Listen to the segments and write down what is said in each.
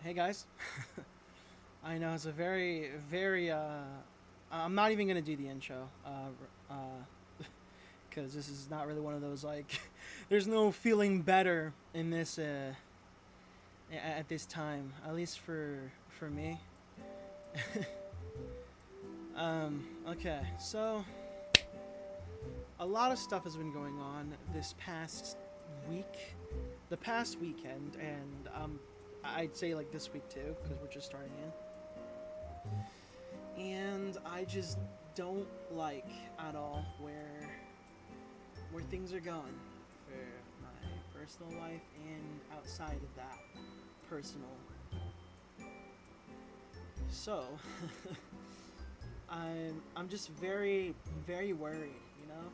Hey guys. I know it's a very. I'm not even gonna do the intro. Because this is not really one of those like. There's no feeling better in this at this time, at least for me. Okay, so a lot of stuff has been going on this past week, the past weekend, and I'd say like this week too, because we're just starting in. And I just don't like at all where things are going for my personal life and outside of that personal. So I'm just very worried, you know.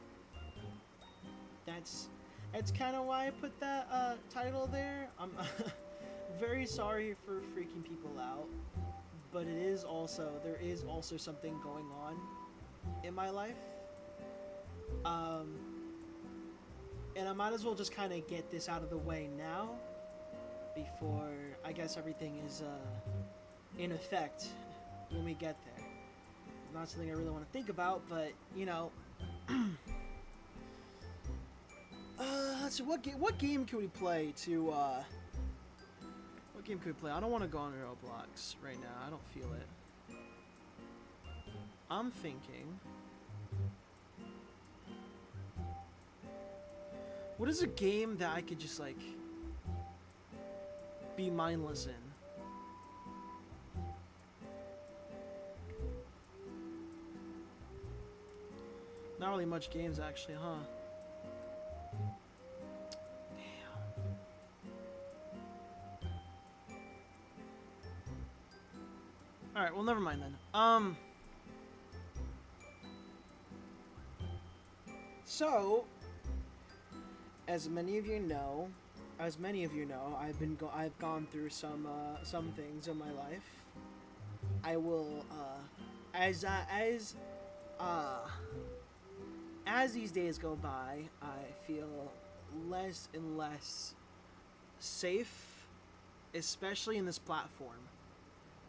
That's that's kind of why I put that title there. I'm very sorry for freaking people out, but there is also something going on in my life. Um, and I might as well just kind of get this out of the way now before I guess everything is in effect when we get there. It's not something I really want to think about, but you know, let's see, what game can we play to what game could we play? I don't want to go on Roblox right now. I don't feel it. I'm thinking, what is a game that I could just like be mindless in? Not really much games actually, huh? All right, well, never mind then. So, as many of you know, I've gone through some things in my life. I will uh as these days go by, I feel less and less safe, especially in this platform.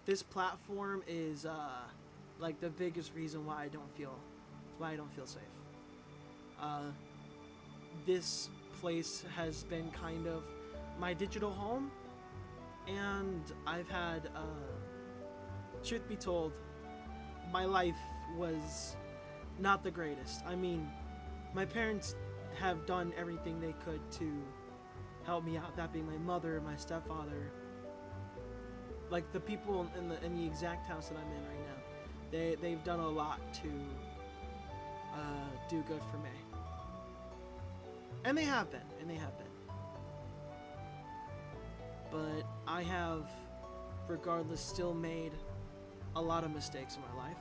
This platform is like the biggest reason why I don't feel safe. Uh, this place has been kind of my digital home, and I've had, truth be told, my life was not the greatest. I mean, my parents have done everything they could to help me out. That being my mother, my stepfather, like the people in the exact house that I'm in right now. They've done a lot to do good for me, and they have been, But I have, regardless, still made a lot of mistakes in my life.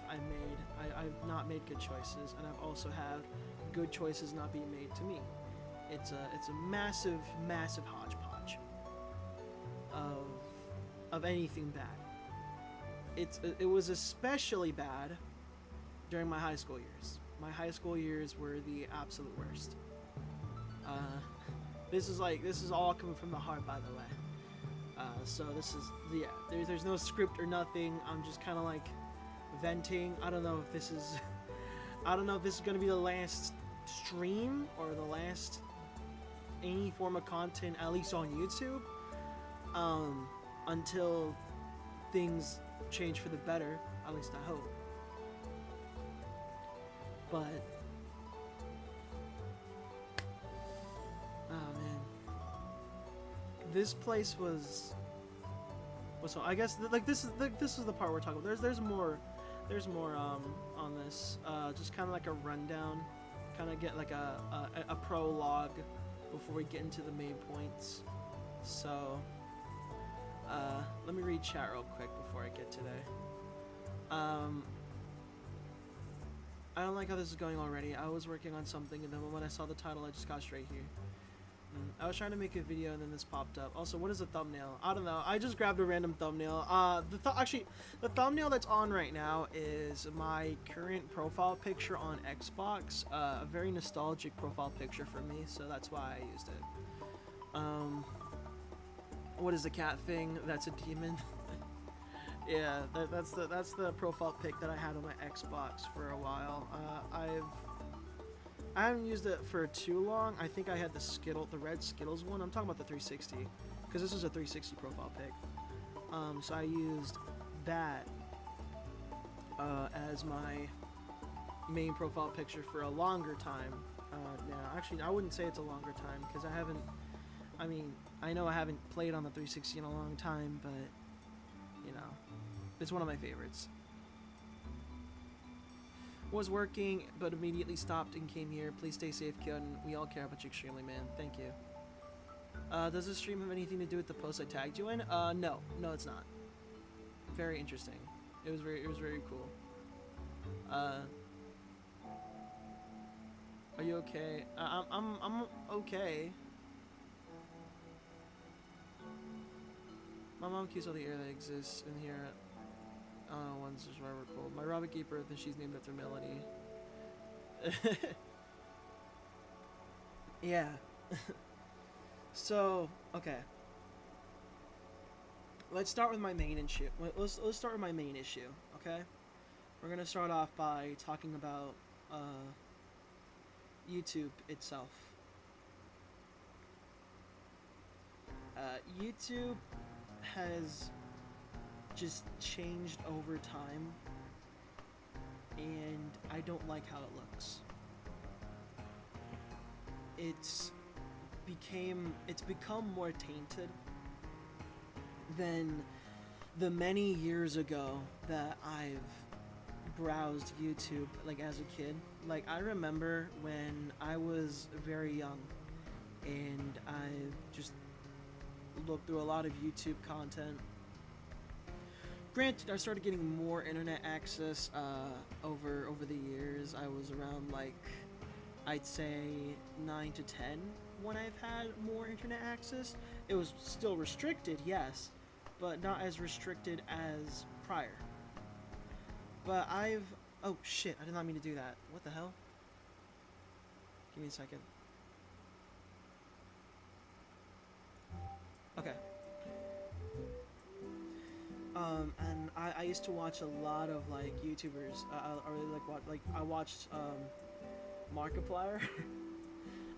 I've not made good choices, and I've also had good choices not being made to me. It's a massive hodgepodge of anything bad. It was especially bad during my high school years. My high school years were the absolute worst. Uh, this is all coming from the heart, by the way. So this is, yeah. There's no script or nothing. I'm just kind of like venting. I don't know if this is gonna be the last stream or the last any form of content, at least on YouTube. Until things change for the better. At least I hope. But oh man, this place was. So I guess like this is the part we're talking about. There's more on this. Just kind of like a rundown, kind of get like a prologue before we get into the main points. So let me read chat real quick before I get to there. I don't like how this is going already. I was working on something, and then when I saw the title, I just got straight here. I was trying to make a video, and then this popped up. Also, what is a thumbnail? I don't know. I just grabbed a random thumbnail. Actually, the thumbnail that's on right now is my current profile picture on Xbox. A very nostalgic profile picture for me, so that's why I used it. What is the cat thing? That's a demon. Yeah, that's the profile pic that I had on my Xbox for a while. I haven't used it for too long. I think I had the red Skittles one. I'm talking about the 360, because this is a 360 profile pic. So I used that as my main profile picture for a longer time. Now, actually, I wouldn't say it's a longer time, because I haven't. I mean, I know I haven't played on the 360 in a long time, but you know, it's one of my favorites. Was working, but immediately stopped and came here. Please stay safe, kid. We all care about you extremely, man. Thank you. Does this stream have anything to do with the post I tagged you in? No, it's not. Very interesting. It was very cool. Are you okay? I'm okay. My mom keeps all the air that exists in here. One's just why we're cold. My Robert gave birth and she's named after Melody. Yeah. So, okay. Let's start with my main issue. Let's start with my main issue, okay? We're gonna start off by talking about YouTube itself. YouTube has just changed over time, and I don't like how it looks. It's become more tainted than the many years ago that I've browsed YouTube, like as a kid. Like, I remember when I was very young and I just looked through a lot of YouTube content. Granted, I started getting more internet access over the years. I was around, like, I'd say 9 to 10 when I've had more internet access. It was still restricted, yes, but not as restricted as prior. But oh shit, I did not mean to do that. What the hell? Give me a second. Okay. And I used to watch a lot of, like, YouTubers. I really I watched Markiplier.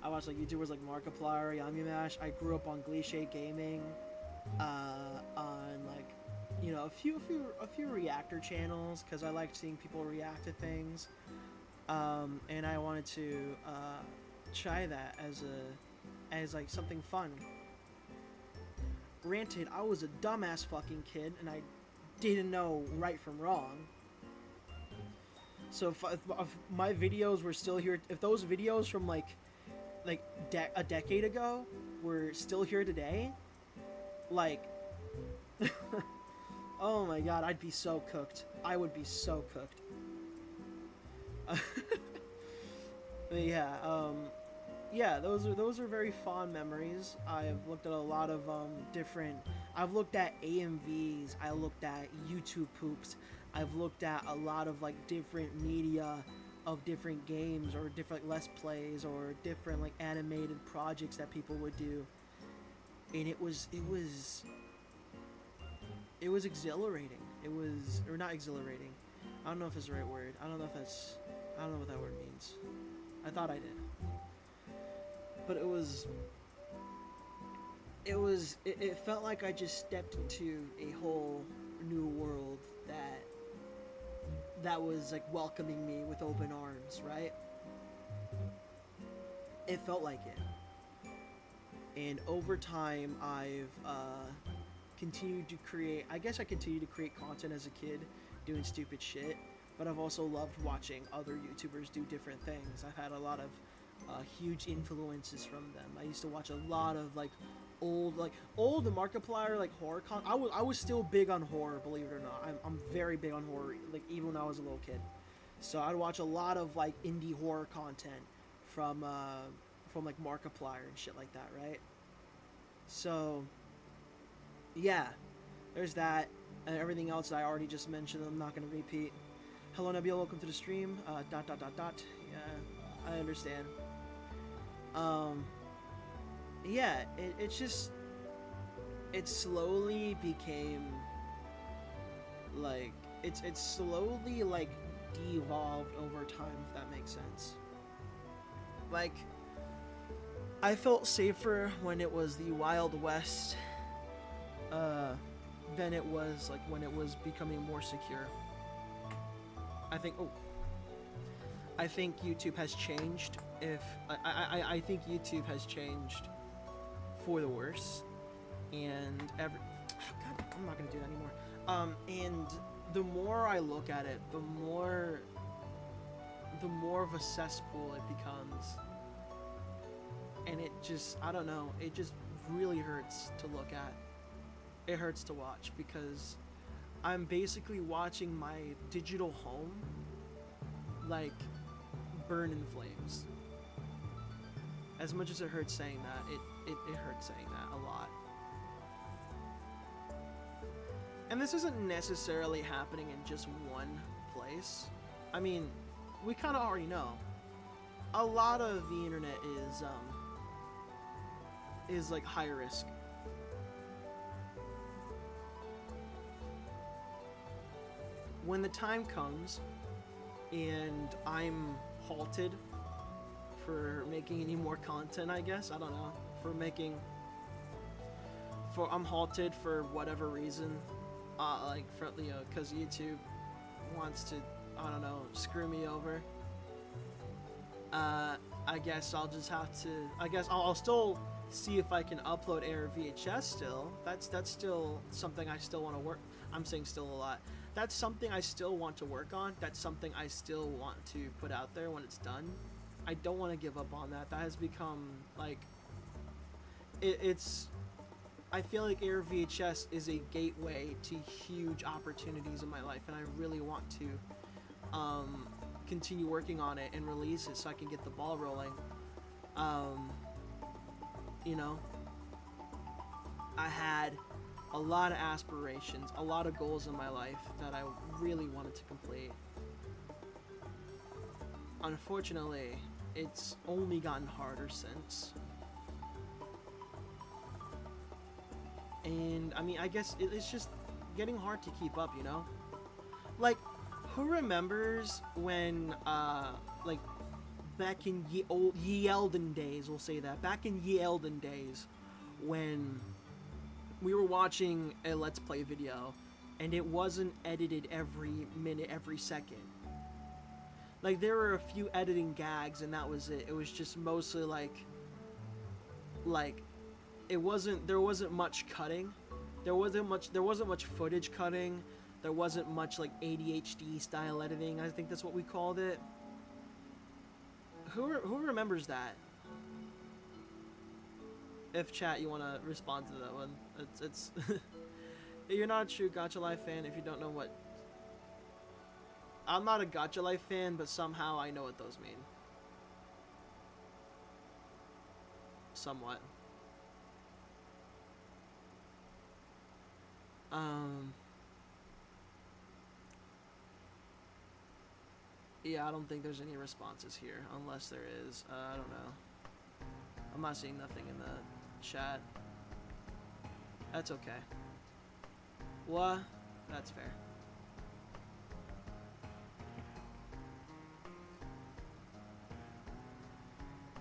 I watched, like, YouTubers like Markiplier, Yamimash. I grew up on Glishay Gaming, on, like, you know, a few reactor channels, because I liked seeing people react to things, and I wanted to try that as like something fun. Granted, I was a dumbass fucking kid, and I didn't know right from wrong. So if my videos were still here, if those videos from like a decade ago were still here today, like, oh my god, I'd be so cooked. I would be so cooked. Yeah, those are very fond memories. I've looked at a lot of different. I've looked at AMVs. I looked at YouTube poops. I've looked at a lot of, like, different media of different games, or different Let's Plays, or different, like, animated projects that people would do, and it was exhilarating. Or not exhilarating. I don't know if it's the right word. I don't know what that word means. I thought I did. But it felt like I just stepped into a whole new world that was, like, welcoming me with open arms, right? It felt like it. And over time, I've continued to create, I guess I continued to create content as a kid, doing stupid shit, but I've also loved watching other YouTubers do different things. I've had a lot of huge influences from them. I used to watch a lot of, like, old Markiplier, like, horror I was still big on horror, believe it or not. I'm very big on horror, like, even when I was a little kid. So I'd watch a lot of, like, indie horror content from like Markiplier and shit like that, right? So yeah, there's that, and everything else that I already just mentioned. I'm not gonna repeat. Hello Nabil, welcome to the stream. Yeah, I understand. Yeah, it's just, it slowly became like it's slowly like devolved over time, if that makes sense. Like, I felt safer when it was the Wild West than it was like when it was becoming more secure. I think I think YouTube has changed. If I think YouTube has changed for the worse, and God, I'm not gonna do that anymore. And the more I look at it, the more of a cesspool it becomes, and it just, I don't know, it just really hurts to look at. It hurts to watch because I'm basically watching my digital home like burn in flames. As much as it hurts saying that, it hurts saying that a lot. And this isn't necessarily happening in just one place. I mean, we kind of already know. A lot of the internet is like high risk. When the time comes and I'm halted for making any more content, I guess, I don't know, I'm halted for whatever reason, like, for, you know, because YouTube wants to, I don't know, screw me over. I guess I'll just have to, I guess I'll still see if I can upload Air VHS still. That's still something I still want to work. I'm saying still a lot. That's something I still want to work on. That's something I still want to put out there when it's done. I don't want to give up on that. That has become, like, it's, I feel like Air VHS is a gateway to huge opportunities in my life, and I really want to continue working on it and release it so I can get the ball rolling. You know, I had a lot of aspirations, a lot of goals in my life that I really wanted to complete. Unfortunately, it's only gotten harder since. And, I mean, I guess it's just getting hard to keep up, you know? Like, who remembers when, like, back in ye elden days, we'll say that, back in ye elden days, when we were watching a Let's Play video, and it wasn't edited every minute, every second. Like, there were a few editing gags, and that was it. It was just mostly, like, there wasn't much cutting. There wasn't much footage cutting. There wasn't much, like, ADHD style editing, I think that's what we called it. Who remembers that? If chat, you want to respond to that one, it's you're not a true Gacha Life fan if you don't know what. I'm not a Gacha Life fan, but somehow I know what those mean. Somewhat. Yeah, I don't think there's any responses here, unless there is. I don't know. I'm not seeing nothing in the chat. That's okay. What? That's fair.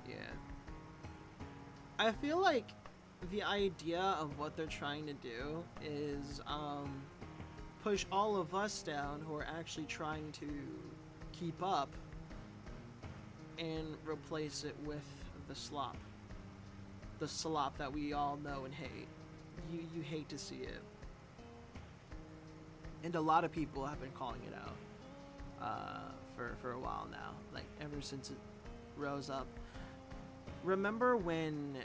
Yeah. I feel like the idea of what they're trying to do is push all of us down who are actually trying to keep up and replace it with the slop. The slop that we all know and hate. You hate to see it. And a lot of people have been calling it out for a while now, like ever since it rose up. Remember when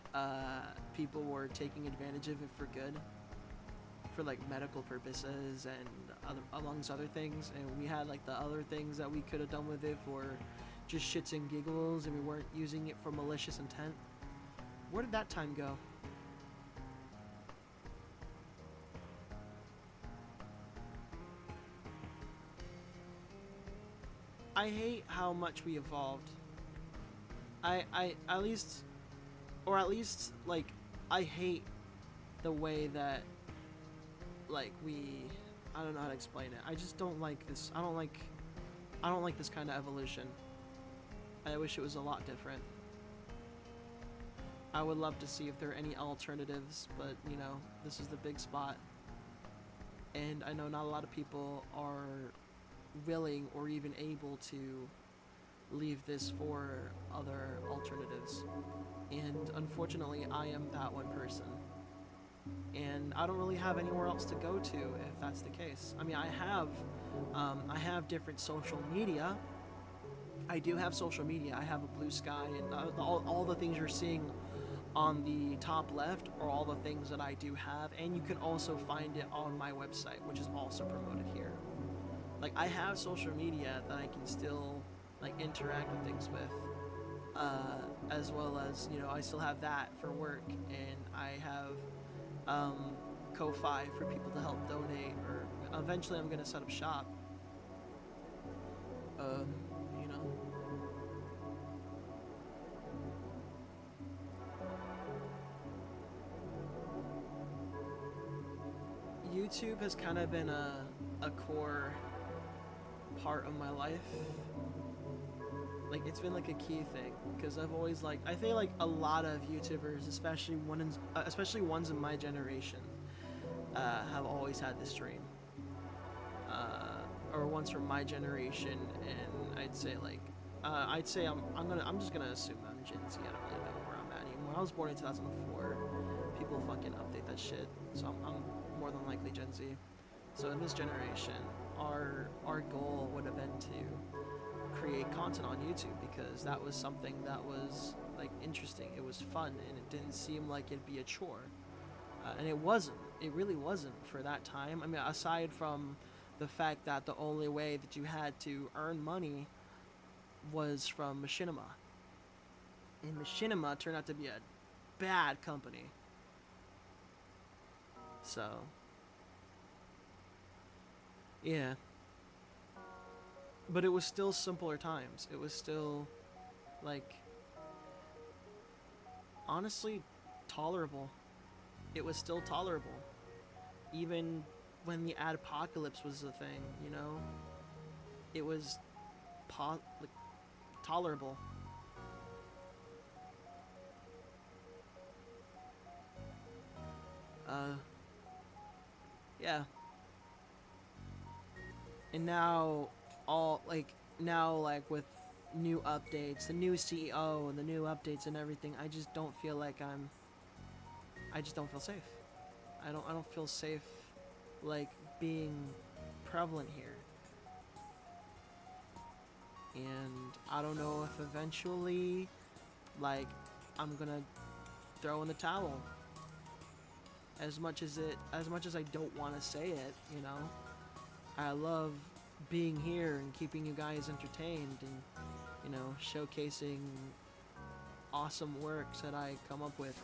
people were taking advantage of it for good? For like medical purposes and amongst other things, and we had like the other things that we could have done with it for just shits and giggles, and we weren't using it for malicious intent. Where did that time go? I hate how much we evolved. I at least like, I hate the way that, like, I don't know how to explain it. I just don't like this. I don't like this kind of evolution. I wish it was a lot different. I would love to see if there are any alternatives, but, you know, this is the big spot. And I know not a lot of people are willing or even able to leave this for other alternatives. And unfortunately, I am that one person. And I don't really have anywhere else to go to if that's the case. I mean, I have different social media. I do have social media. I have a Blue Sky, and all the things you're seeing on the top left are all the things that I do have, and you can also find it on my website, which is also promoted here. Like, I have social media that I can still, like, interact with things with, as well as, you know, I still have that for work, and I have Ko-Fi for people to help donate, or eventually I'm gonna set up shop. You know. YouTube has kind of been a core part of my life. Like, it's been like a key thing, because I've always, like, I think like a lot of YouTubers, especially ones in my generation, have always had this dream. Or ones from my generation, and I'd say like, I'm just gonna assume that I'm Gen Z. I don't really know where I'm at anymore. I was born in 2004. People fucking update that shit, so I'm more than likely Gen Z. So in this generation, our goal would have been to create content on YouTube, because that was something that was, like, interesting. It was fun, and it didn't seem like it'd be a chore. And it wasn't. It really wasn't for that time. I mean, aside from the fact that the only way that you had to earn money was from Machinima. And Machinima turned out to be a bad company. So, yeah. But it was still simpler times. It was still, like, honestly, tolerable. It was still tolerable. Even when the adpocalypse was a thing, you know? It was like, tolerable. Yeah. And now, with new updates, the new CEO and the new updates and everything, I just don't feel like I just don't feel safe. I don't feel safe, like, being prevalent here. And I don't know if eventually, like, I'm gonna throw in the towel. As much as I don't want to say it, you know, I love being here and keeping you guys entertained, and, you know, showcasing awesome works that I come up with,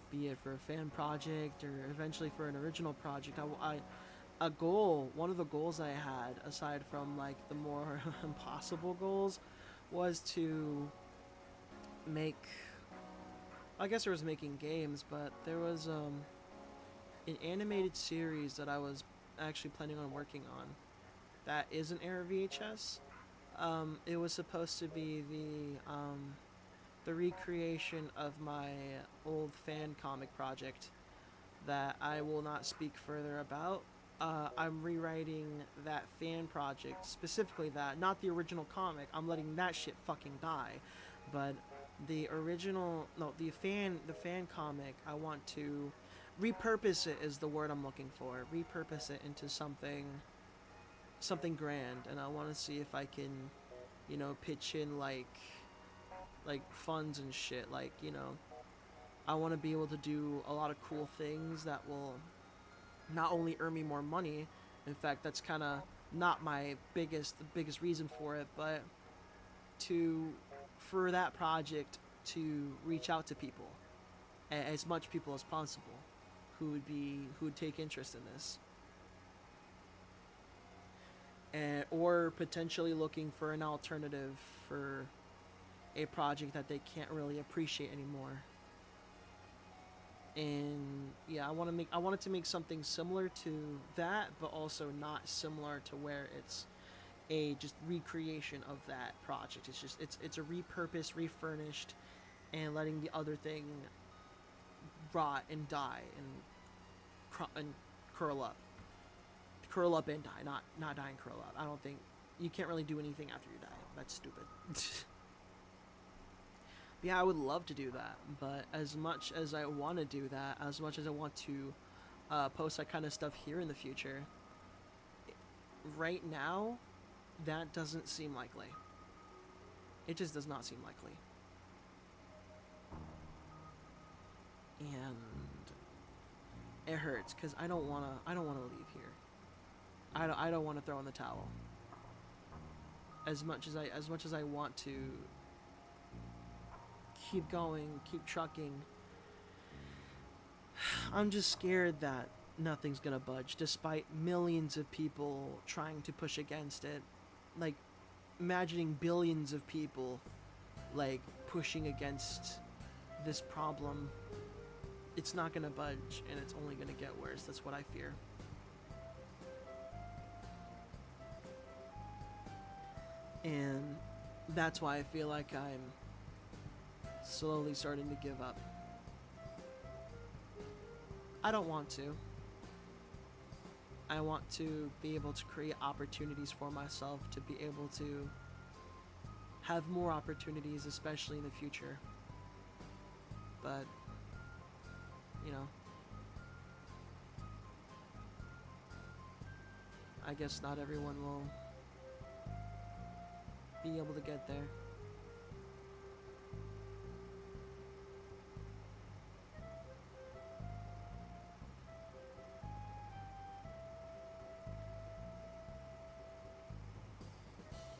be it for a fan project or eventually for an original project. One of the goals I had, aside from, like, the more impossible goals, was to make, I guess there was making games, but there was an animated series that I was actually planning on working on that isn't Air VHS. It was supposed to be the recreation of my old fan comic project that I will not speak further about. I'm rewriting that fan project, specifically that, not the original comic. I'm letting that shit fucking die. But the fan comic, I want to repurpose it, is the word I'm looking for. Repurpose it into something grand, and I want to see if I can, you know, pitch in like funds and shit. Like, you know, I want to be able to do a lot of cool things that will not only earn me more money. In fact, that's kind of not the biggest reason for it, but for that project to reach out to people, as much people as possible, who would take interest in this, or potentially looking for an alternative for a project that they can't really appreciate anymore. And yeah, I wanted to make something similar to that, but also not similar to where it's a just recreation of that project. It's a repurposed, refurnished, and letting the other thing rot and die and and curl up, and die, not die and curl up. I don't think you can't really do anything after you die. That's stupid. Yeah, I would love to do that, but as much as I want to do that, as much as I want to post that kind of stuff here in the future, right now, that doesn't seem likely. It just does not seem likely. And it hurts because I don't wanna leave here. I don't want to throw in the towel. As much as I want to keep going, keep trucking, I'm just scared that nothing's gonna budge despite millions of people trying to push against it. Like, imagining billions of people, like, pushing against this problem. It's not gonna budge, and it's only gonna get worse. That's what I fear. And that's why I feel like I'm slowly starting to give up. I don't want to. I want to be able to create opportunities for myself, to be able to have more opportunities, especially in the future. But, you know, I guess not everyone will be able to get there.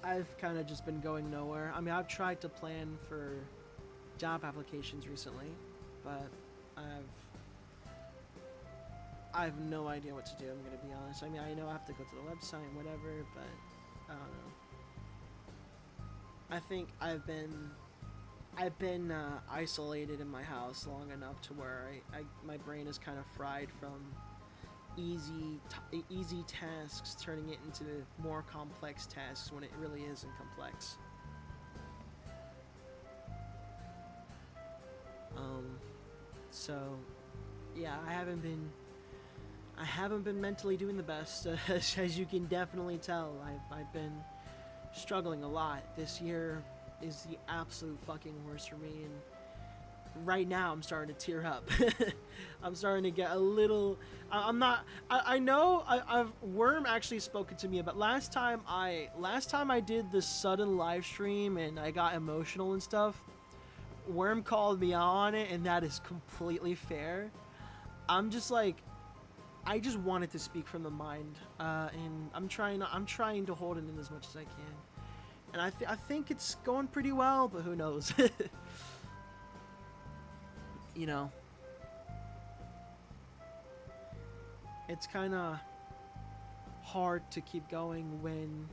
I've kind of just been going nowhere. I mean, I've tried to plan for job applications recently, but I have no idea what to do. I'm gonna be honest. I mean, I know I have to go to the website and whatever, but I don't know. I think I've been isolated in my house long enough to where my brain is kind of fried from easy tasks turning it into more complex tasks when it really isn't complex. So yeah, I haven't been mentally doing the best, as you can definitely tell. I've been struggling a lot. This year is the absolute fucking worst for me, and right now I'm starting to tear up. I'm starting to get a little. I'm not. I know. I've Worm actually spoken to me about last time I did this sudden live stream and I got emotional and stuff. Worm called me out on it, and that is completely fair. I'm just like, I just wanted to speak from the mind, and I'm trying to hold it in as much as I can, and I think it's going pretty well, but who knows? You know, it's kind of hard to keep going when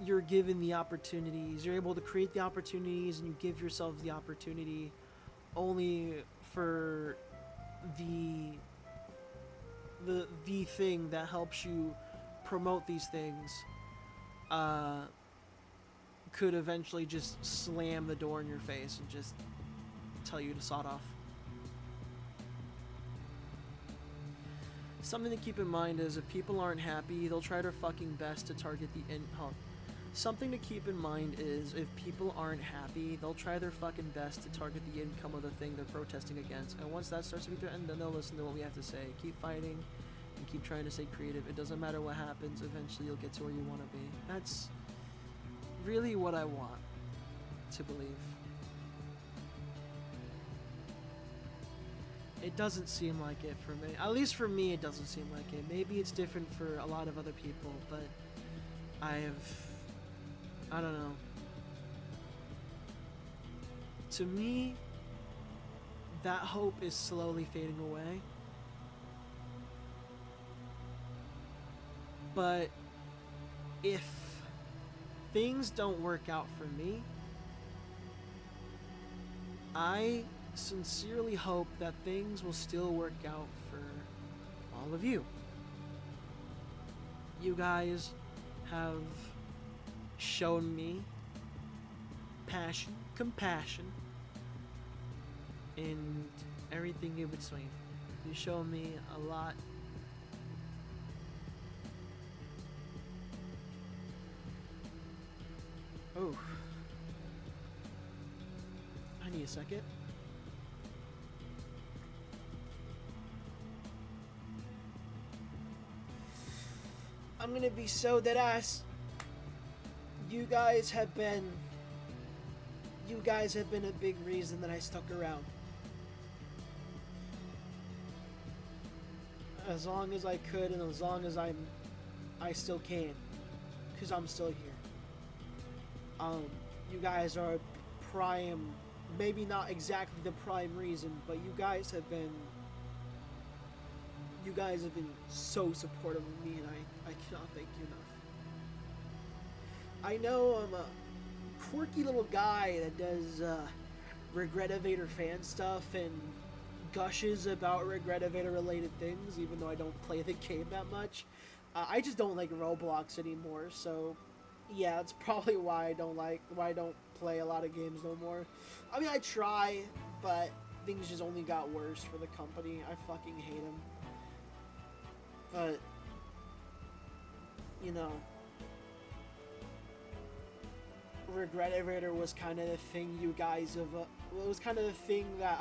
you're given the opportunities. You're able to create the opportunities, and you give yourself the opportunity only for the thing that helps you promote these things could eventually just slam the door in your face and just tell you to sod off. Something to keep in mind is if people aren't happy, they'll try their fucking best to target the Something to keep in mind is if people aren't happy, they'll try their fucking best to target the income of the thing they're protesting against. And once that starts to be threatened, then they'll listen to what we have to say. Keep fighting and keep trying to stay creative. It doesn't matter what happens, eventually you'll get to where you want to be. That's really what I want to believe. It doesn't seem like it for me. At least for me, it doesn't seem like it. Maybe it's different for a lot of other people, but I don't know. To me, that hope is slowly fading away. But if things don't work out for me, I sincerely hope that things will still work out for all of you. You guys have shown me passion, compassion, and everything in between. You show me a lot. Oh. I need a second. I'm gonna be so dead ass. You guys have been a big reason that I stuck around. As long as I could and as long as I still can. Cause I'm still here. You guys are prime, maybe not exactly the prime reason, but you guys have been so supportive of me, and I cannot thank you enough. I know I'm a quirky little guy that does Regretivator fan stuff and gushes about Regretivator related things, even though I don't play the game that much. I just don't like Roblox anymore, so yeah, that's probably why I don't play a lot of games no more. I mean, I try, but things just only got worse for the company. I fucking hate them. But, you know, Regretivator was kind of the thing you guys have, it was kind of the thing that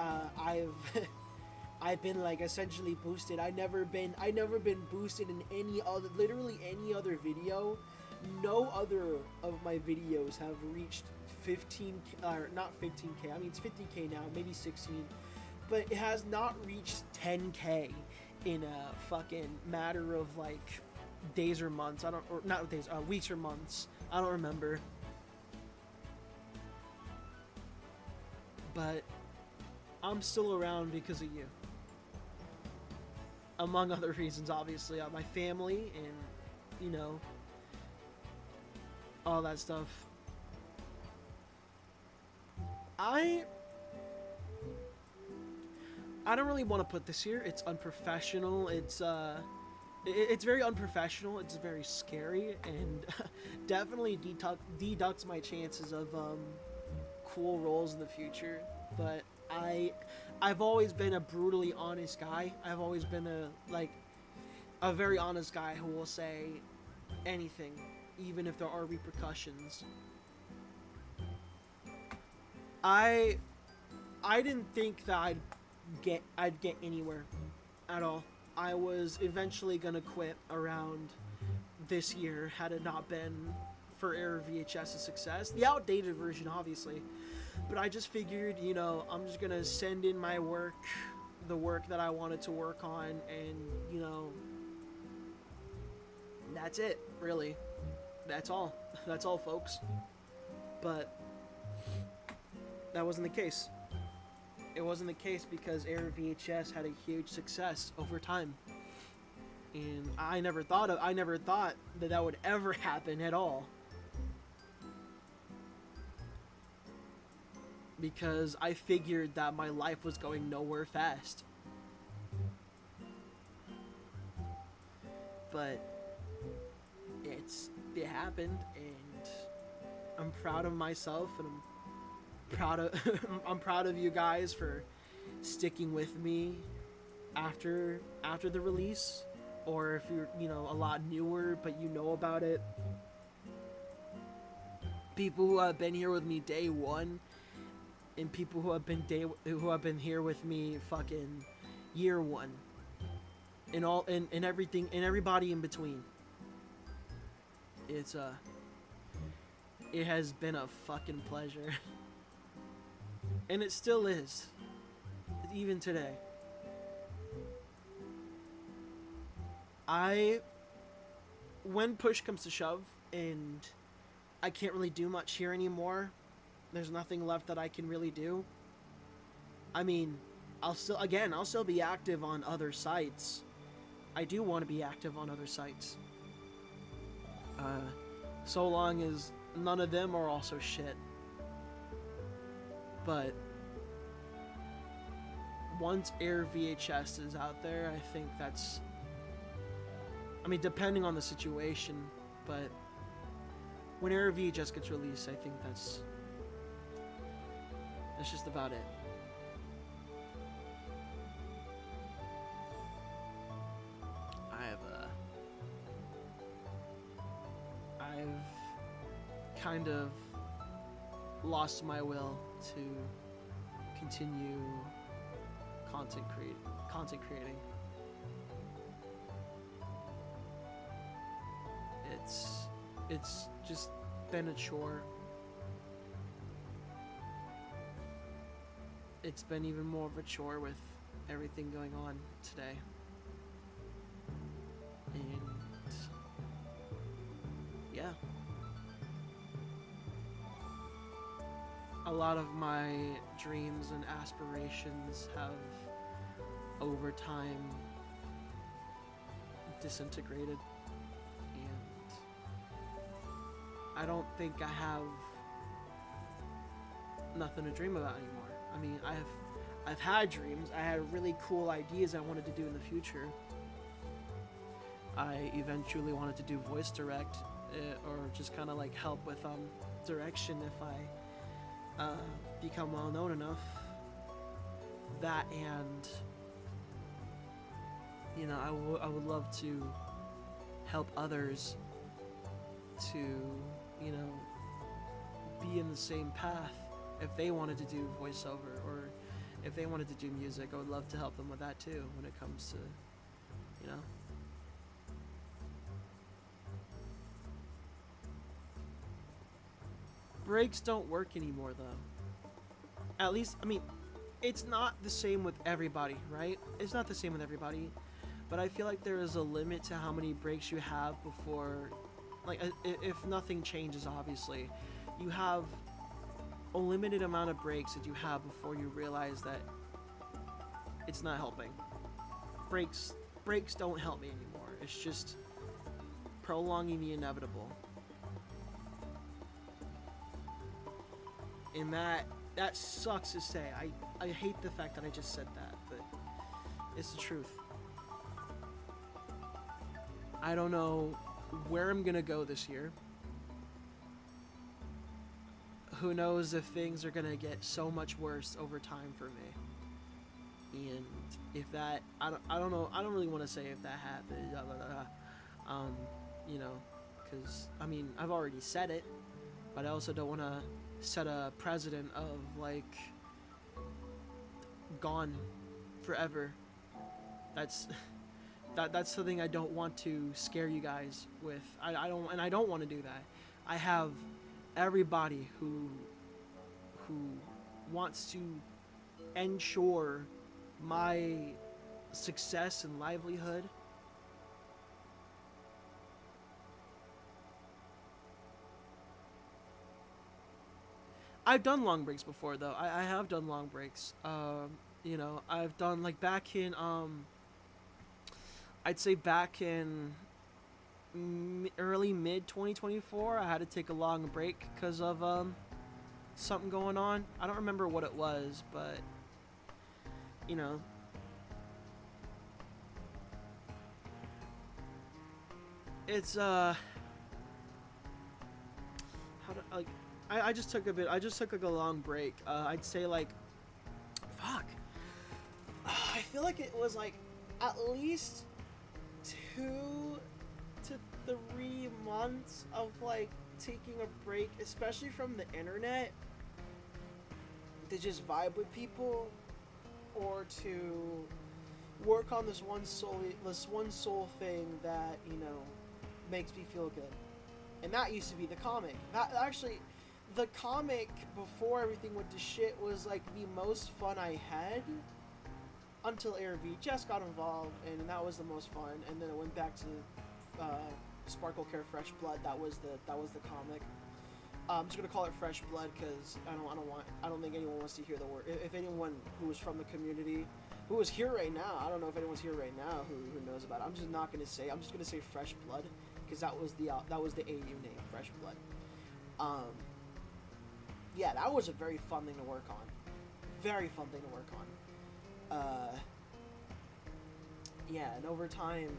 I've been like essentially boosted. I never been boosted in literally any other video. No other of my videos have reached 15, or not 15k, I mean it's 50k now, maybe 16, but it has not reached 10k in a fucking matter of like days or months. Weeks or months. I don't remember. But I'm still around because of you. Among other reasons, obviously, my family and, you know, all that stuff. I don't really want to put this here. It's unprofessional. It's very unprofessional. It's very scary, and definitely deducts my chances of cool roles in the future. But I've always been a brutally honest guy. I've always been a very honest guy who will say anything, even if there are repercussions. I didn't think that I'd get anywhere at all. I was eventually gonna quit around this year had it not been for Error VHS's success. The outdated version, obviously. But I just figured, you know, I'm just gonna send in my work, the work that I wanted to work on, and, you know, that's it, really. That's all. That's all, folks. But that wasn't the case. It wasn't the case because Error VHS had a huge success over time. And I never thought that would ever happen at all. Because I figured that my life was going nowhere fast. But it happened, and I'm proud of myself, and I'm proud of you guys for sticking with me after the release, or if you're, you know, a lot newer but you know about it. People who have been here with me day one, and people who have been here with me fucking year one, and all and everything and everybody in between. It has been a fucking pleasure. And it still is, even today. When push comes to shove and I can't really do much here anymore, there's nothing left that I can really do. I mean, I'll still be active on other sites. I do want to be active on other sites. So long as none of them are also shit. But once Air VHS is out there, I think that's, I mean, depending on the situation, but when Air VHS gets released, I think that's just about it. I've kind of lost my will to continue content creating. It's just been a chore. It's been even more of a chore with everything going on today. And yeah. A lot of my dreams and aspirations have over time disintegrated, and I don't think I have nothing to dream about anymore. I mean, I've had dreams. I had really cool ideas I wanted to do in the future. I eventually wanted to do voice direct, or just kind of like help with direction if I become well known enough. That, and you know, I would love to help others to, you know, be in the same path. If they wanted to do voiceover, or if they wanted to do music, I would love to help them with that too when it comes to, you know. Breaks don't work anymore though. At least, I mean, it's not the same with everybody, right? It's not the same with everybody, but I feel like there is a limit to how many breaks you have before, like, if nothing changes, obviously, you have a limited amount of breaks that you have before you realize that it's not helping. Breaks don't help me anymore. It's just prolonging the inevitable. And that sucks to say. I hate the fact that I just said that, but it's the truth. I don't know where I'm gonna go this year. Who knows if things are gonna get so much worse over time for me. And if that, I don't know, I don't really want to say if that happens, you know, because, I mean, I've already said it, but I also don't want to set a precedent of, like, gone forever. That's something I don't want to scare you guys with. I don't want to do that. I have everybody who wants to ensure my success and livelihood. I've done long breaks before, though. I have done long breaks. You know, I've done, like, back in I'd say back in early mid 2024, I had to take a long break because of something going on. I don't remember what it was, but you know, it's how do, like, I just took like a long break. I'd say, like, fuck. I feel like it was like at least 2 to 3 months of, like, taking a break, especially from the internet, to just vibe with people, or to work on this one soul thing that, you know, makes me feel good. And that used to be the comic. That actually, the comic before everything went to shit was, like, the most fun I had until Air VHS got involved, and that was the most fun. And then it went back to Sparkle Care Fresh Blood. That was the comic. I'm just gonna call it Fresh Blood because I don't think anyone wants to hear the word. If anyone who is from the community, who is here right now, I don't know if anyone's here right now who knows about it. I'm just not gonna say. I'm just gonna say Fresh Blood because that was the AU name, Fresh Blood. Yeah, that was a very fun thing to work on. Very fun thing to work on. Uh, yeah, and over time,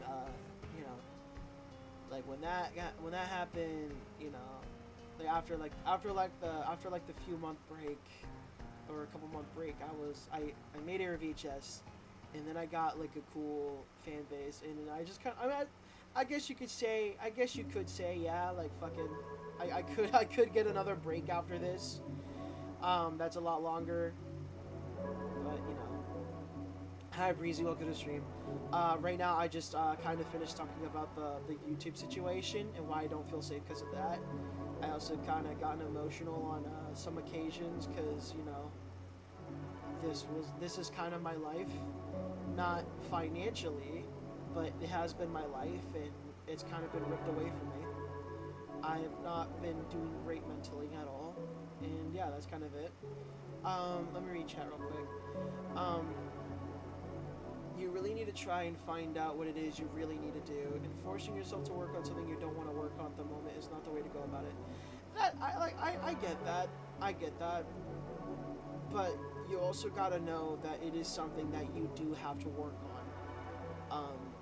you know, like when that happened, you know, like after like the few month break or a couple month break, I made Air VHS, and then I got like a cool fan base, and I just kind of, I mean, I guess you could say, yeah, like fucking, I could get another break after this. That's a lot longer, but you know. Hi Breezy, welcome to the stream. Right now, I just kind of finished talking about the YouTube situation and why I don't feel safe because of that. I also kind of gotten emotional on some occasions because you know this is kind of my life, not financially, but it has been my life and it's kind of been ripped away from me. I have not been doing great mentally at all, and yeah, that's kind of it. Let me read chat real quick. Um, you really need to try and find out what it is you really need to do, and forcing yourself to work on something you don't want to work on at the moment is not the way to go about it. That I get that. I get that. But you also gotta know that it is something that you do have to work on.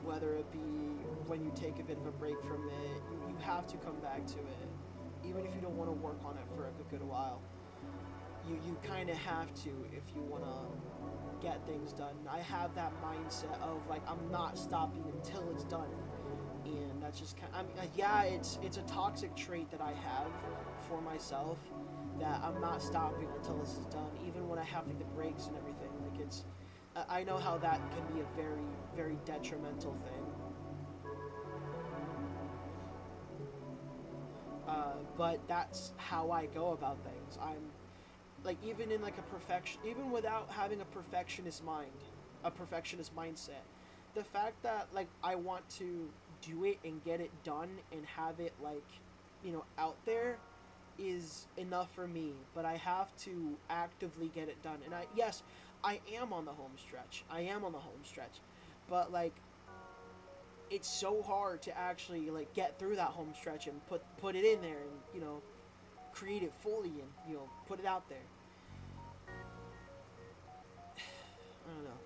Whether it be when you take a bit of a break from it, you have to come back to it. Even if you don't want to work on it for a good while. You kind of have to if you want to get things done. I have that mindset of like I'm not stopping until it's done, and that's just kind. I mean, yeah, it's a toxic trait that I have for myself that I'm not stopping until this is done, even when I have like the breaks and everything. Like it's, I know how that can be a very detrimental thing. But that's how I go about things. I'm like even in like a perfection, even without having a perfectionist mindset, the fact that like I want to do it and get it done and have it like, you know, out there is enough for me. But I have to actively get it done, and I am on the home stretch. But like it's so hard to actually like get through that home stretch and put it in there and you know create it fully and you know put it out there. I don't know.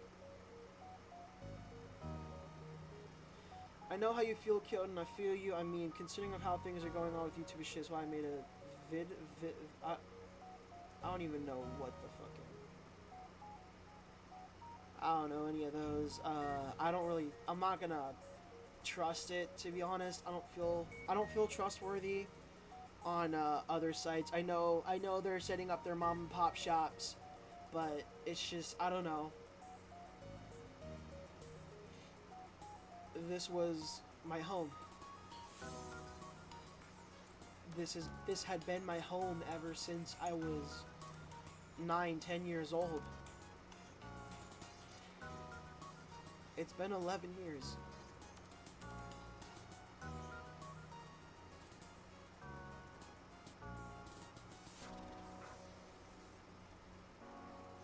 I know how you feel, Kyoto, and I feel you. I mean, considering of how things are going on with YouTube and shit, is why I made a vid. I don't even know what the fucking. I don't know any of those. I don't really. I'm not gonna trust it to be honest. I don't feel trustworthy on other sites. I know they're setting up their mom and pop shops, but it's just I don't know. This was my home. This had been my home ever since I was 9, 10 years old. It's been 11 years.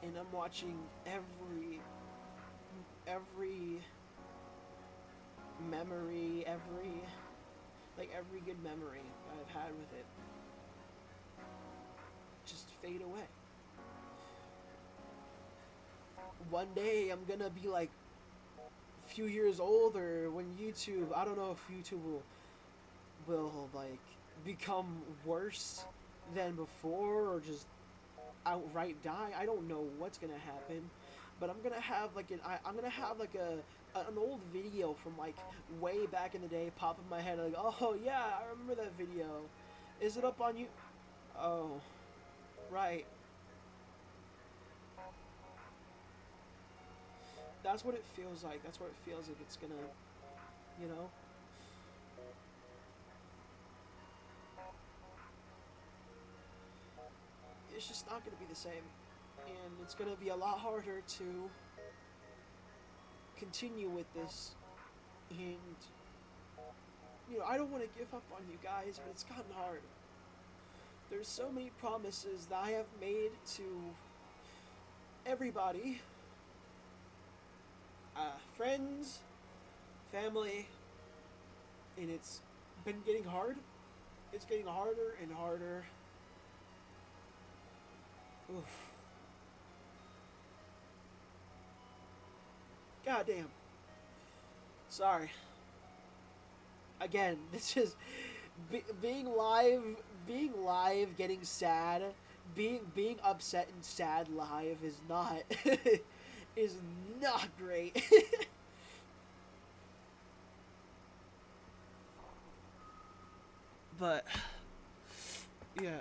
And I'm watching every memory, every good memory I've had with it just fade away. One day I'm gonna be like a few years older when YouTube, I don't know if YouTube will like become worse than before or just outright die. I don't know what's gonna happen, but I'm gonna have like an old video from like way back in the day pop in my head like, oh yeah, I remember that video. Is it up on you? Oh, right. That's what it feels like. That's what it feels like. It's gonna, you know. It's just not gonna be the same, and it's gonna be a lot harder to continue with this. And you know, I don't want to give up on you guys, but it's gotten hard. There's so many promises that I have made to everybody, friends, family, and it's been getting hard. It's getting harder and harder. Oof. God damn. Sorry. Again, this is being live, getting sad, being upset and sad live is not is not great. But yeah.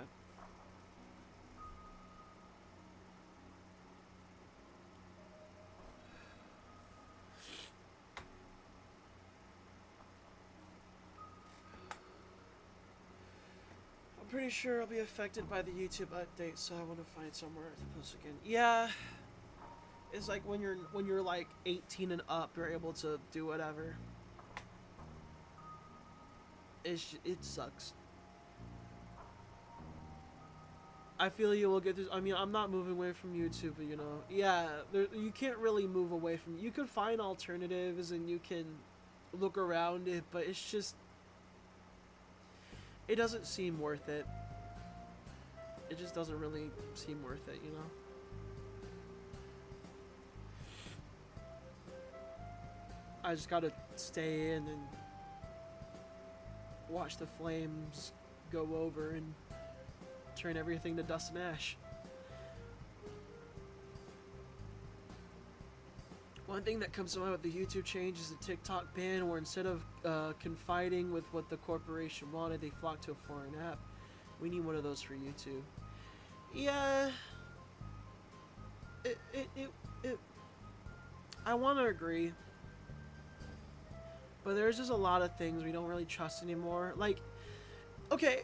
I'm pretty sure I'll be affected by the YouTube update, so I want to find somewhere to post again. Yeah, it's like when you're like 18 and up, you're able to do whatever. It sucks. I feel you will get this. I mean, I'm not moving away from YouTube, but you know, yeah, you can't really move away from. You can find alternatives and you can look around it, but it's just, it doesn't seem worth it. It just doesn't really seem worth it, you know? I just gotta stay in and watch the flames go over and turn everything to dust and ash. One thing that comes to mind with the YouTube change is the TikTok ban, where instead of confiding with what the corporation wanted, they flocked to a foreign app. We need one of those for YouTube. Yeah. I want to agree. But there's just a lot of things we don't really trust anymore. Like, okay,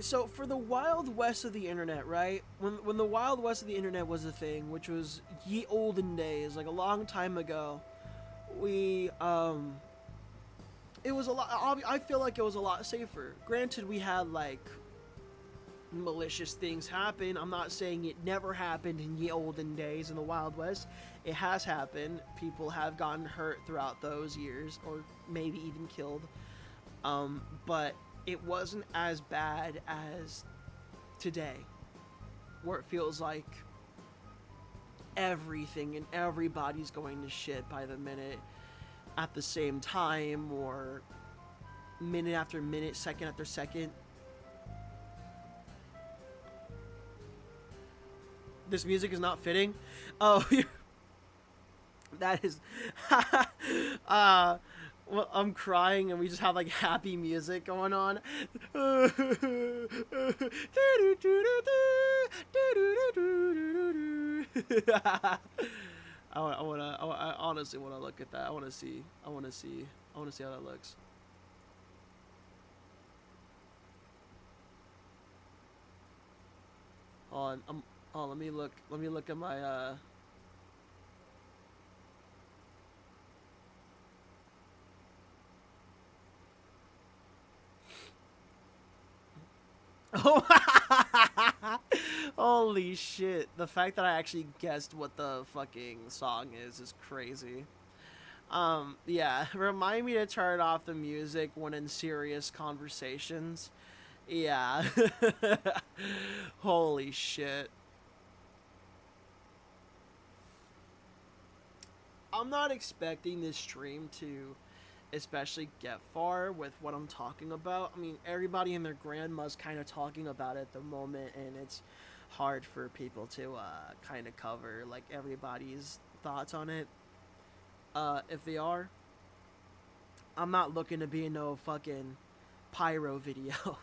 so for the Wild West of the internet, right? When the Wild West of the internet was a thing, which was ye olden days, like a long time ago, it was a lot, I feel like it was a lot safer. Granted, we had, like, malicious things happen. I'm not saying it never happened in ye olden days in the Wild West. It has happened. People have gotten hurt throughout those years, or maybe even killed. But it wasn't as bad as today, where it feels like everything and everybody's going to shit by the minute at the same time, or minute after minute, second after second. This music is not fitting. Oh, that is. Well, I'm crying and we just have like happy music going on. I honestly want to look at that. I want to see how that looks. Hold on, let me look at my Oh, holy shit. The fact that I actually guessed what the fucking song is crazy. Yeah, remind me to turn off the music when in serious conversations. Yeah. Holy shit. I'm not expecting this stream to especially get far with what I'm talking about. I mean, everybody and their grandma's kind of talking about it at the moment, and it's hard for people to kind of cover like everybody's thoughts on it. If they are, I'm not looking to be in no fucking pyro video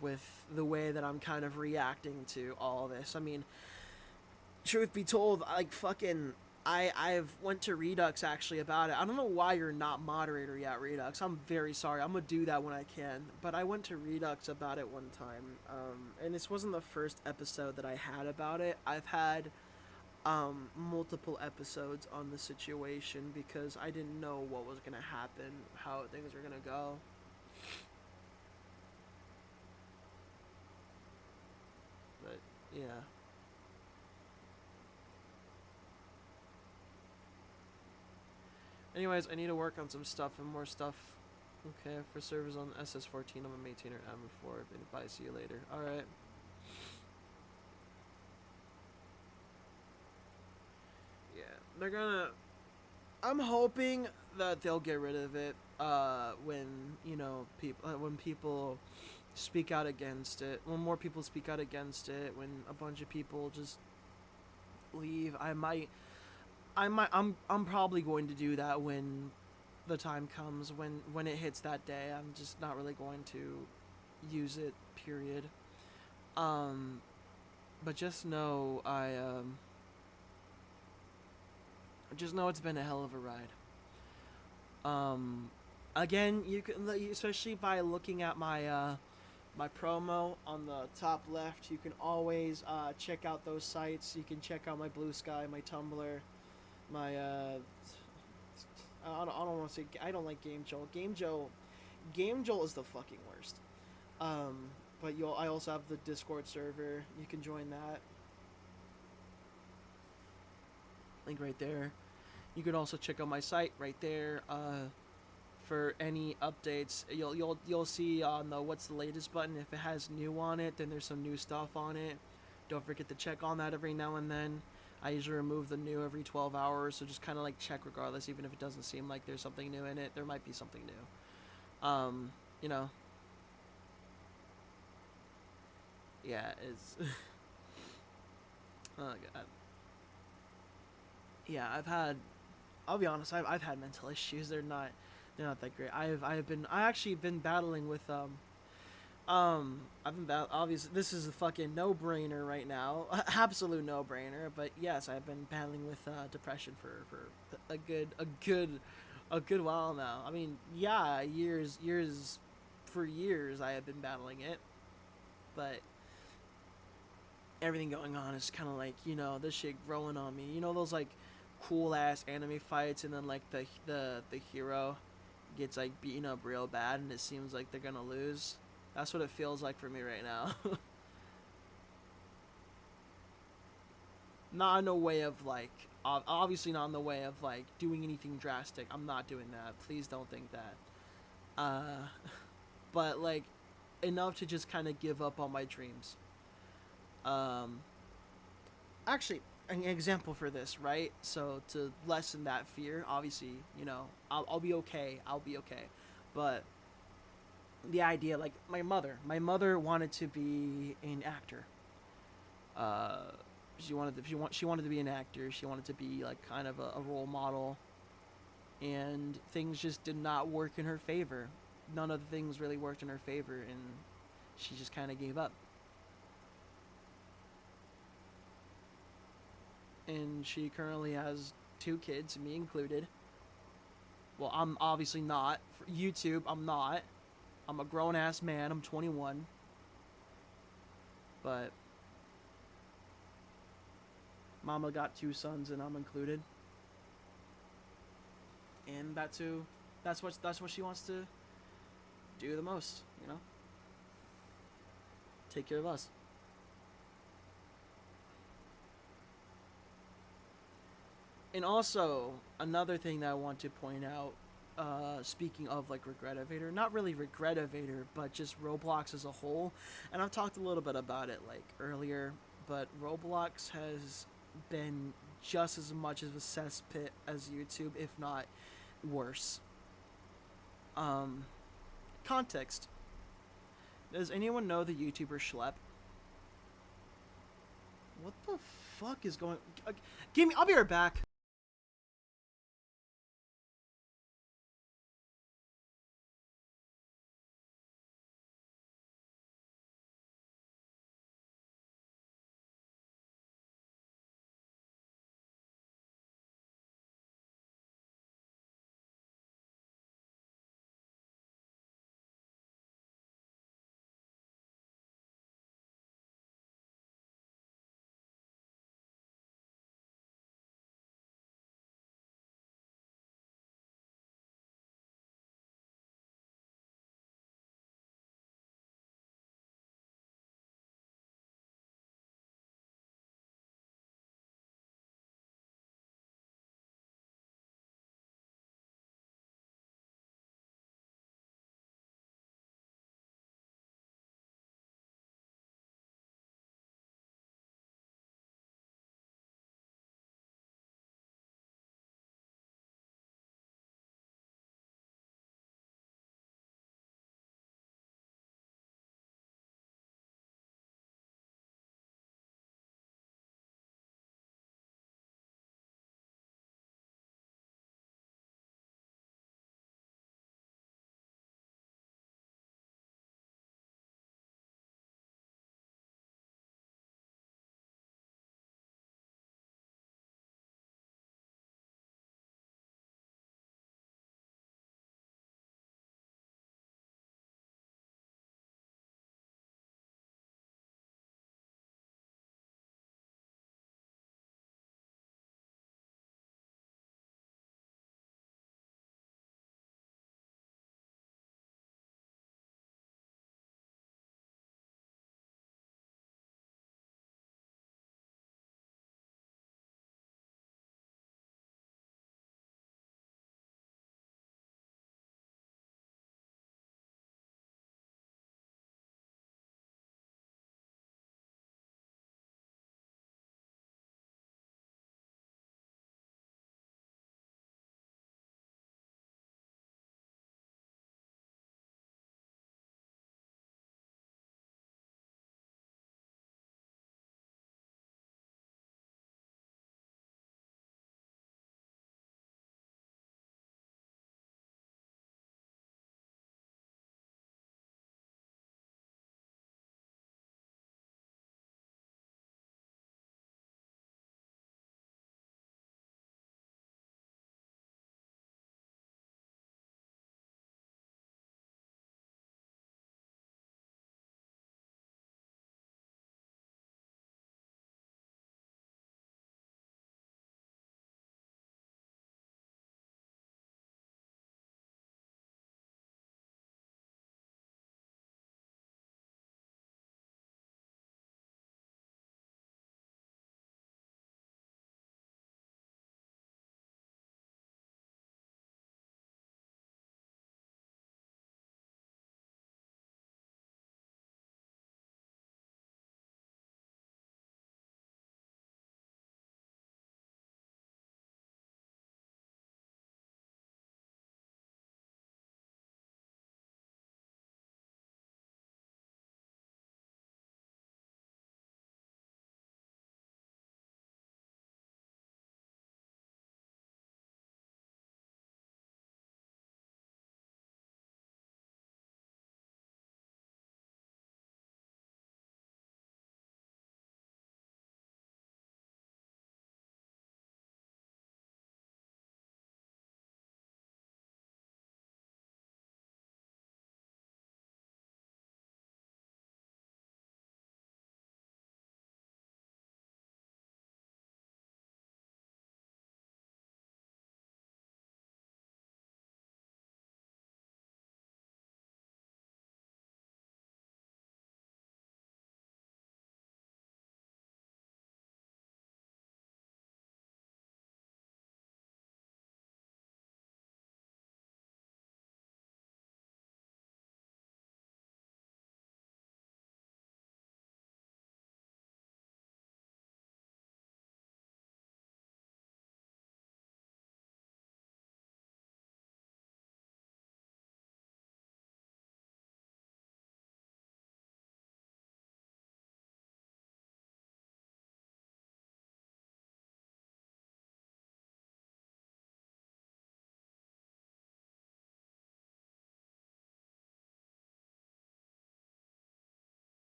with the way that I'm kind of reacting to all this. I mean, truth be told, like fucking I've went to Redux actually about it. I don't know why you're not moderator yet, Redux. I'm very sorry. I'm gonna do that when I can. But I went to Redux about it one time, and this wasn't the first episode that I had about it. I've had multiple episodes on the situation because I didn't know what was gonna happen, how things were gonna go. But yeah. Anyways, I need to work on some stuff and more stuff. Okay, for servers on SS14, I'm a maintainer M4. Bye, see you later. Alright. Yeah, they're gonna... I'm hoping that they'll get rid of it when people when people speak out against it. When more people speak out against it, when a bunch of people just leave, I'm probably going to do that when the time comes when it hits that day. I'm just not really going to use it. Period. Um, but just know it's been a hell of a ride. Um, Again, you can, especially by looking at my promo on the top left. You can always check out those sites. You can check out my Blue Sky, my Tumblr, my I don't want to say I don't like Game Jolt. Game Jolt is the fucking worst. Um, but I also have the Discord server. You can join that. Link right there. You can also check out my site right there. For any updates, you'll see on the what's the latest button. If it has new on it, then there's some new stuff on it. Don't forget to check on that every now and then. I usually remove the new every 12 hours, so just kind of like check regardless, even if it doesn't seem like there's something new in it. There might be something new. You know, yeah, it's. Oh god. Yeah, I'll be honest. I've had mental issues. They're not that great. I actually been battling with I've been obviously this is a fucking no brainer right now, absolute no brainer. But yes, I've been battling with depression for a good while now. I mean, yeah, for years I have been battling it, but everything going on is kind of like this shit growing on me. You know those like cool ass anime fights, and then like the hero gets like beaten up real bad, and it seems like they're gonna lose. That's what it feels like for me right now. Not in a way of like, obviously not in the way of like doing anything drastic. I'm not doing that. Please don't think that. Uh, but like enough to just kind of give up on my dreams. Um, Actually, an example for this, right? So to lessen that fear, obviously, I'll be okay. I'll be okay. But the idea, like my mother wanted to be an actor. Uh, she wanted to be an actor. She wanted to be like kind of a role model, and things just did not work in her favor. None of the things really worked in her favor, and she just kind of gave up. And she currently has two kids, me included. Well, I'm obviously not. For YouTube, I'm not. I'm a grown ass man. I'm 21. But Mama got two sons, and I'm included. And that's what she wants to do the most. Take care of us. And also another thing that I want to point out. Speaking of like Regretivator, not really Regretivator, but just Roblox as a whole, and I've talked a little bit about it like earlier, but Roblox has been just as much of a cesspit as YouTube, if not worse. Um, Context. Does anyone know the YouTuber Schlep? What the fuck is going? Give me. I'll be right back.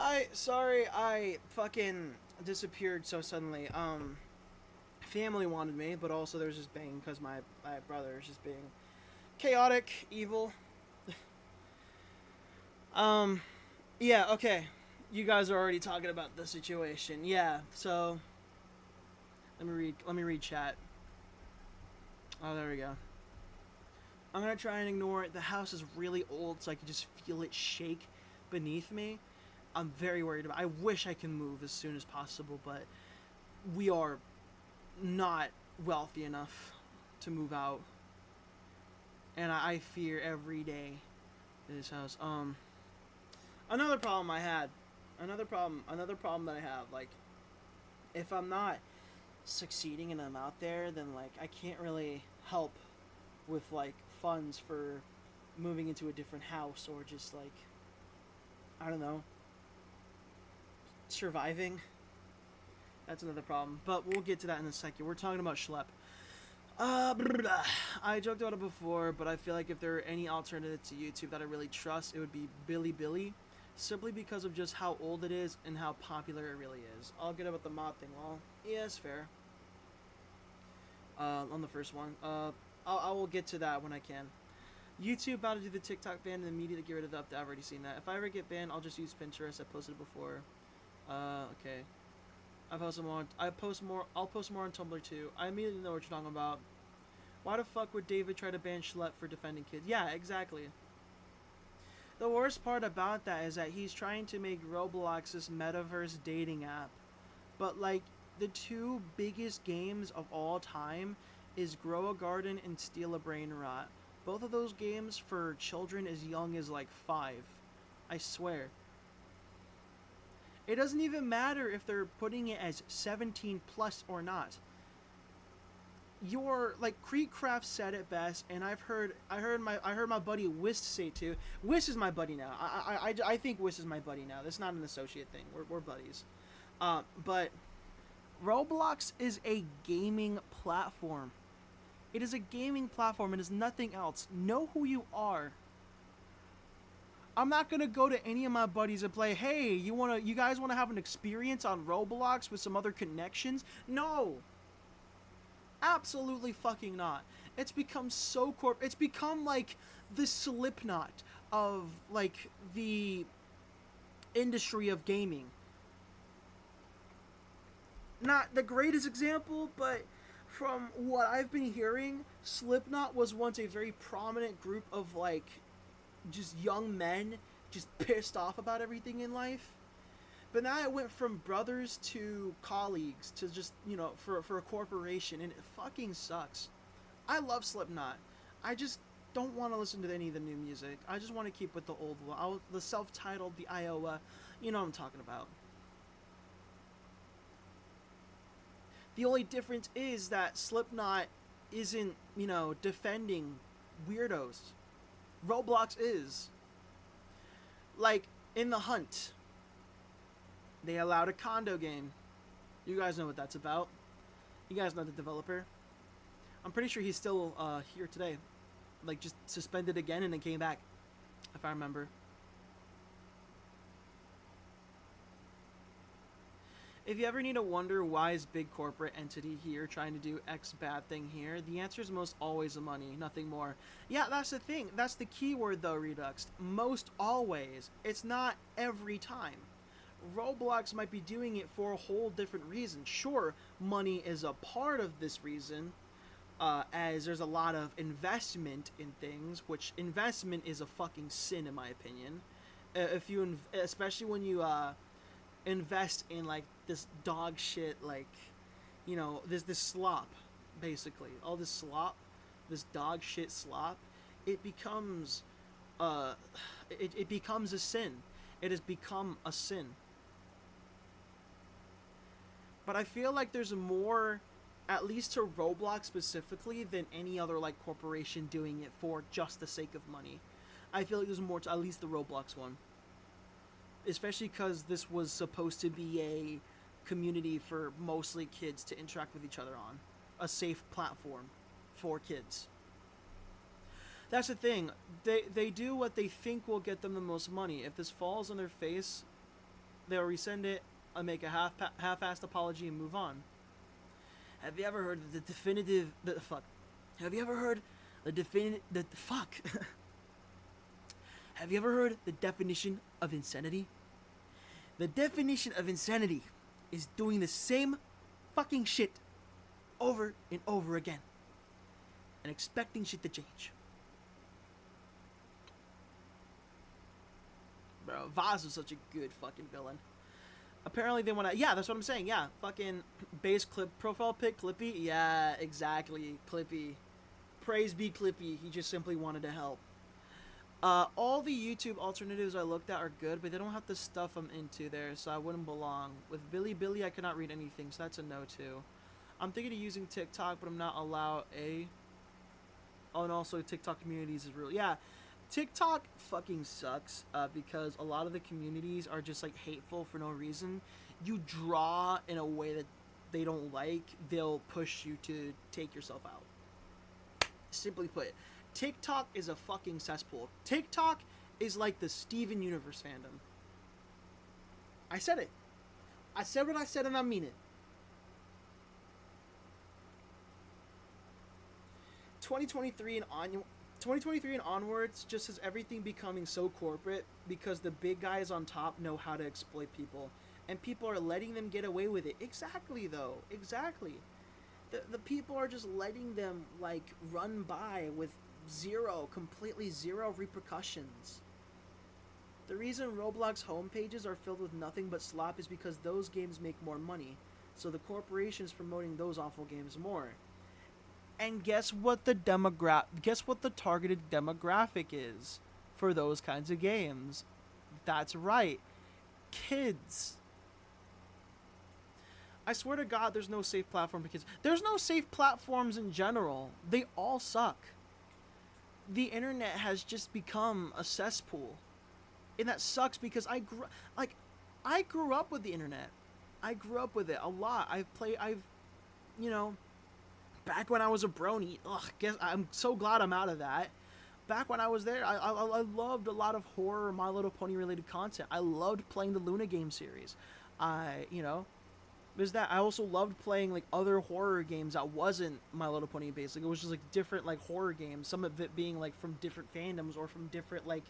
Hi, sorry I fucking disappeared so suddenly. Family wanted me, but also there's just being because my brother is just being chaotic, evil. Um, yeah, okay. You guys are already talking about the situation. Yeah, so let me read chat. Oh, there we go. I'm gonna try and ignore it. The house is really old, so I can just feel it shake beneath me. I'm very worried about. I wish I can move as soon as possible, but we are not wealthy enough to move out, and I fear every day in this house. Another problem I had, another problem that I have. Like, if I'm not succeeding and I'm out there, then like I can't really help with like funds for moving into a different house or just like I don't know surviving. That's another problem, but we'll get to that in a second. We're talking about Schlepp. I joked about it before, but I feel like if there are any alternative to YouTube that I really trust, it would be Bilibili, simply because of just how old it is and how popular it really is. I'll get about the mod thing. Well, yeah, it's fair. On the first one, I will get to that when I can. YouTube about to do the TikTok ban and immediately get rid of the update. I've already seen that. If I ever get banned, I'll just use Pinterest. I posted it before. Okay. I post more. I post more. I'll post more on Tumblr too. I immediately know what you're talking about. Why the fuck would David try to ban Schlepp for defending kids? Yeah, exactly. The worst part about that is that he's trying to make Roblox this metaverse dating app, but like the two biggest games of all time is Grow a Garden and Steal a Brain Rot. Both of those games for children as young as like 5. I swear. It doesn't even matter if they're putting it as 17 plus or not. Your like Creekcraft said it best, and I heard my buddy Whist say it too. Whist is my buddy now. I think Whist is my buddy now. That's not an associate thing. We're buddies. But Roblox is a gaming platform. It is a gaming platform. It is nothing else. Know who you are. I'm not gonna go to any of my buddies and play, hey, you guys wanna have an experience on Roblox with some other connections? No. Absolutely fucking not. It's become so it's become like the Slipknot of like the industry of gaming. Not the greatest example, but from what I've been hearing, Slipknot was once a very prominent group of like just young men just pissed off about everything in life. But now it went from brothers to colleagues to just, for a corporation, and it fucking sucks. I love Slipknot. I just don't want to listen to any of the new music. I just want to keep with the old one. The self-titled, the Iowa, you know what I'm talking about. The only difference is that Slipknot isn't, defending weirdos. Roblox is. Like, in The Hunt, they allowed a condo game. You guys know what that's about. You guys know the developer. I'm pretty sure he's still here today. Like, just suspended again and then came back, if I remember. If you ever need to wonder why is big corporate entity here trying to do X bad thing here, the answer is most always the money, nothing more. Yeah, that's the thing. That's the key word though, Redux. Most always. It's not every time. Roblox might be doing it for a whole different reason. Sure, money is a part of this reason, as there's a lot of investment in things, which investment is a fucking sin in my opinion. If you, especially when you, invest in like this dog shit, like this slop, basically all this slop, this dog shit slop, it becomes it becomes a sin. It has become a sin. But I feel like there's more, at least to Roblox specifically, than any other like corporation doing it for just the sake of money. I feel like there's more to at least the Roblox one. Especially because this was supposed to be a community for mostly kids to interact with each other on. A safe platform for kids. That's the thing. They do what they think will get them the most money. If this falls on their face, they'll resend it, make a half-assed apology, and move on. Have you ever heard the definitive? The fuck. Have you ever heard the definitive? The fuck. Have you ever heard the definition of insanity? The definition of insanity is doing the same fucking shit over and over again and expecting shit to change. Bro, Vaz was such a good fucking villain. Apparently they want to... Yeah, that's what I'm saying. Yeah, fucking base clip profile pic, Clippy. Yeah, exactly. Clippy. Praise be Clippy. He just simply wanted to help. All the YouTube alternatives I looked at are good, but they don't have the stuff I'm into there, so I wouldn't belong. With Billy, I cannot read anything, so that's a no too. I'm thinking of using TikTok, but I'm not allowed a... Oh, and also TikTok communities is real. Yeah, TikTok fucking sucks, because a lot of the communities are just, like, hateful for no reason. You draw in a way that they don't like, they'll push you to take yourself out. Simply put, TikTok is a fucking cesspool. TikTok is like the Steven Universe fandom. I said it. I said what I said and I mean it. 2023 and onwards just has everything becoming so corporate because the big guys on top know how to exploit people. And people are letting them get away with it. Exactly, though. Exactly. The people are just letting them, like, run by with completely zero repercussions. The reason Roblox homepages are filled with nothing but slop is because those games make more money. So the corporation is promoting those awful games more. And guess what the targeted demographic is for those kinds of games? That's right. Kids. I swear to God, there's no safe platform for kids. There's no safe platforms in general. They all suck. The internet has just become a cesspool. And that sucks because I grew up with the internet. I grew up with it a lot. Back when I was a brony, I'm so glad I'm out of that. Back when I was there, I loved a lot of horror, My Little Pony related content. I loved playing the Luna game series. There's that. I also loved playing, like, other horror games that wasn't My Little Pony based. Like, it was just, like, different, like, horror games. Some of it being, like, from different fandoms or from different, like,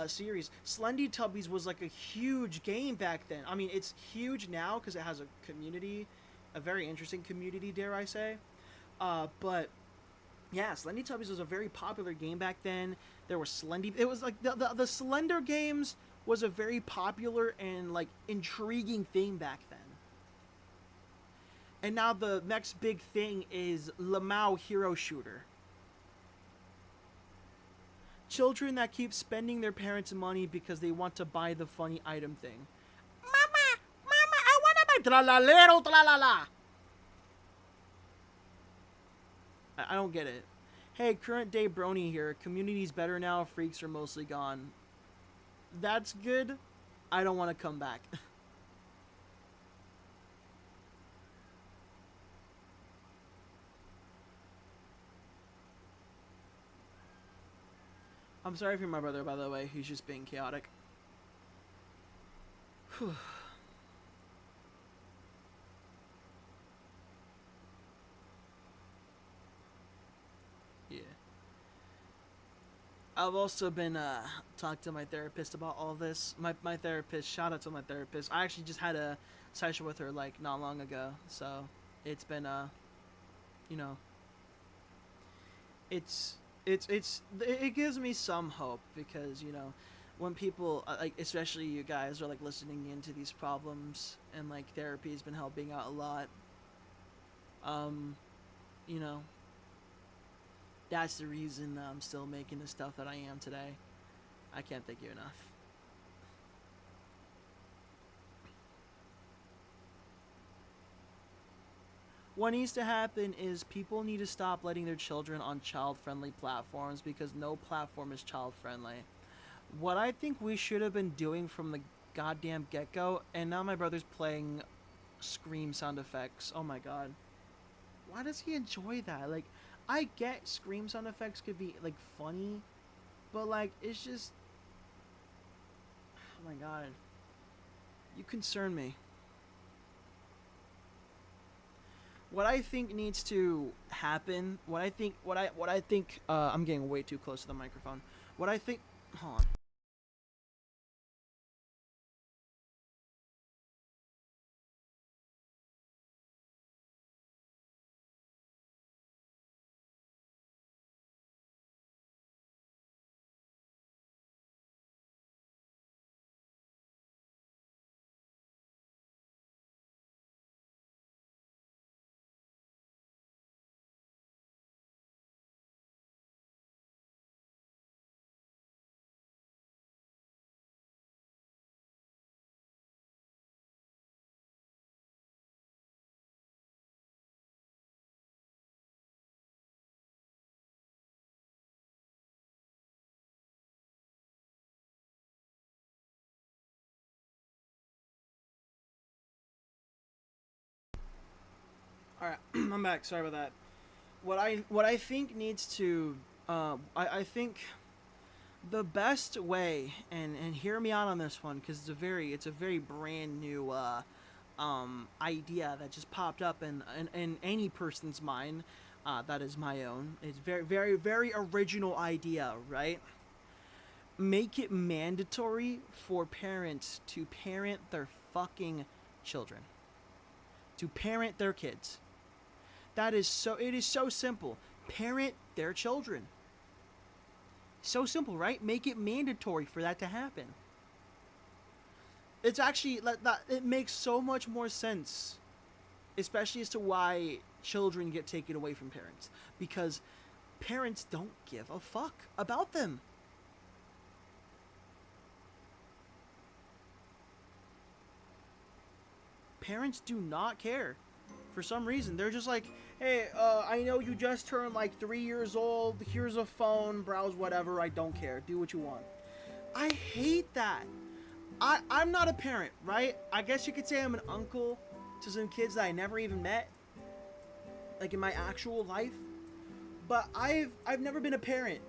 series. Slendytubbies was, like, a huge game back then. I mean, it's huge now because it has a community, a very interesting community, dare I say. But yeah, Slendytubbies was a very popular game back then. There were it was like the Slender games was a very popular and, like, intriguing thing back then. And now the next big thing is Lamau Hero Shooter. Children that keep spending their parents' money because they want to buy the funny item thing. Mama, I want to buy tra-la-lero, tra-la-la. I don't get it. Hey, current day brony here. Community's better now. Freaks are mostly gone. That's good. I don't want to come back. I'm sorry for my brother, by the way. He's just being chaotic. Whew. Yeah. I've also been talking to my therapist about all this. My therapist, shout out to my therapist. I actually just had a session with her, like, not long ago. So it's been it gives me some hope because, when people, like, especially you guys are, like, listening into these problems and, like, therapy has been helping out a lot, that's the reason I'm still making the stuff that I am today. I can't thank you enough. What needs to happen is people need to stop letting their children on child-friendly platforms because no platform is child-friendly. What I think we should have been doing from the goddamn get-go, and now my brother's playing scream sound effects. Oh my god. Why does he enjoy that? Like, I get scream sound effects could be, like, funny, but, like, it's just... Oh my god. You concern me. What I think needs to happen, what I think, I'm getting way too close to the microphone. What I think, hold on. All right, I'm back. Sorry about that. What I think needs to, I think the best way, and hear me out on this one, because it's a very brand new idea that just popped up in any person's mind, that is my own. It's very original idea, right? Make it mandatory for parents to parent their fucking children, to parent their kids. It is so simple. Parent their children. So simple, right? Make it mandatory for that to happen. It's actually that it makes so much more sense, especially as to why children get taken away from parents, because parents don't give a fuck about them. Parents do not care. For some reason, they're just like, hey, I know you just turned like 3 years old. Here's a phone, browse whatever. I don't care. Do what you want. I hate that. I'm not a parent, right? I guess you could say I'm an uncle to some kids that I never even met, like in my actual life. But I've never been a parent.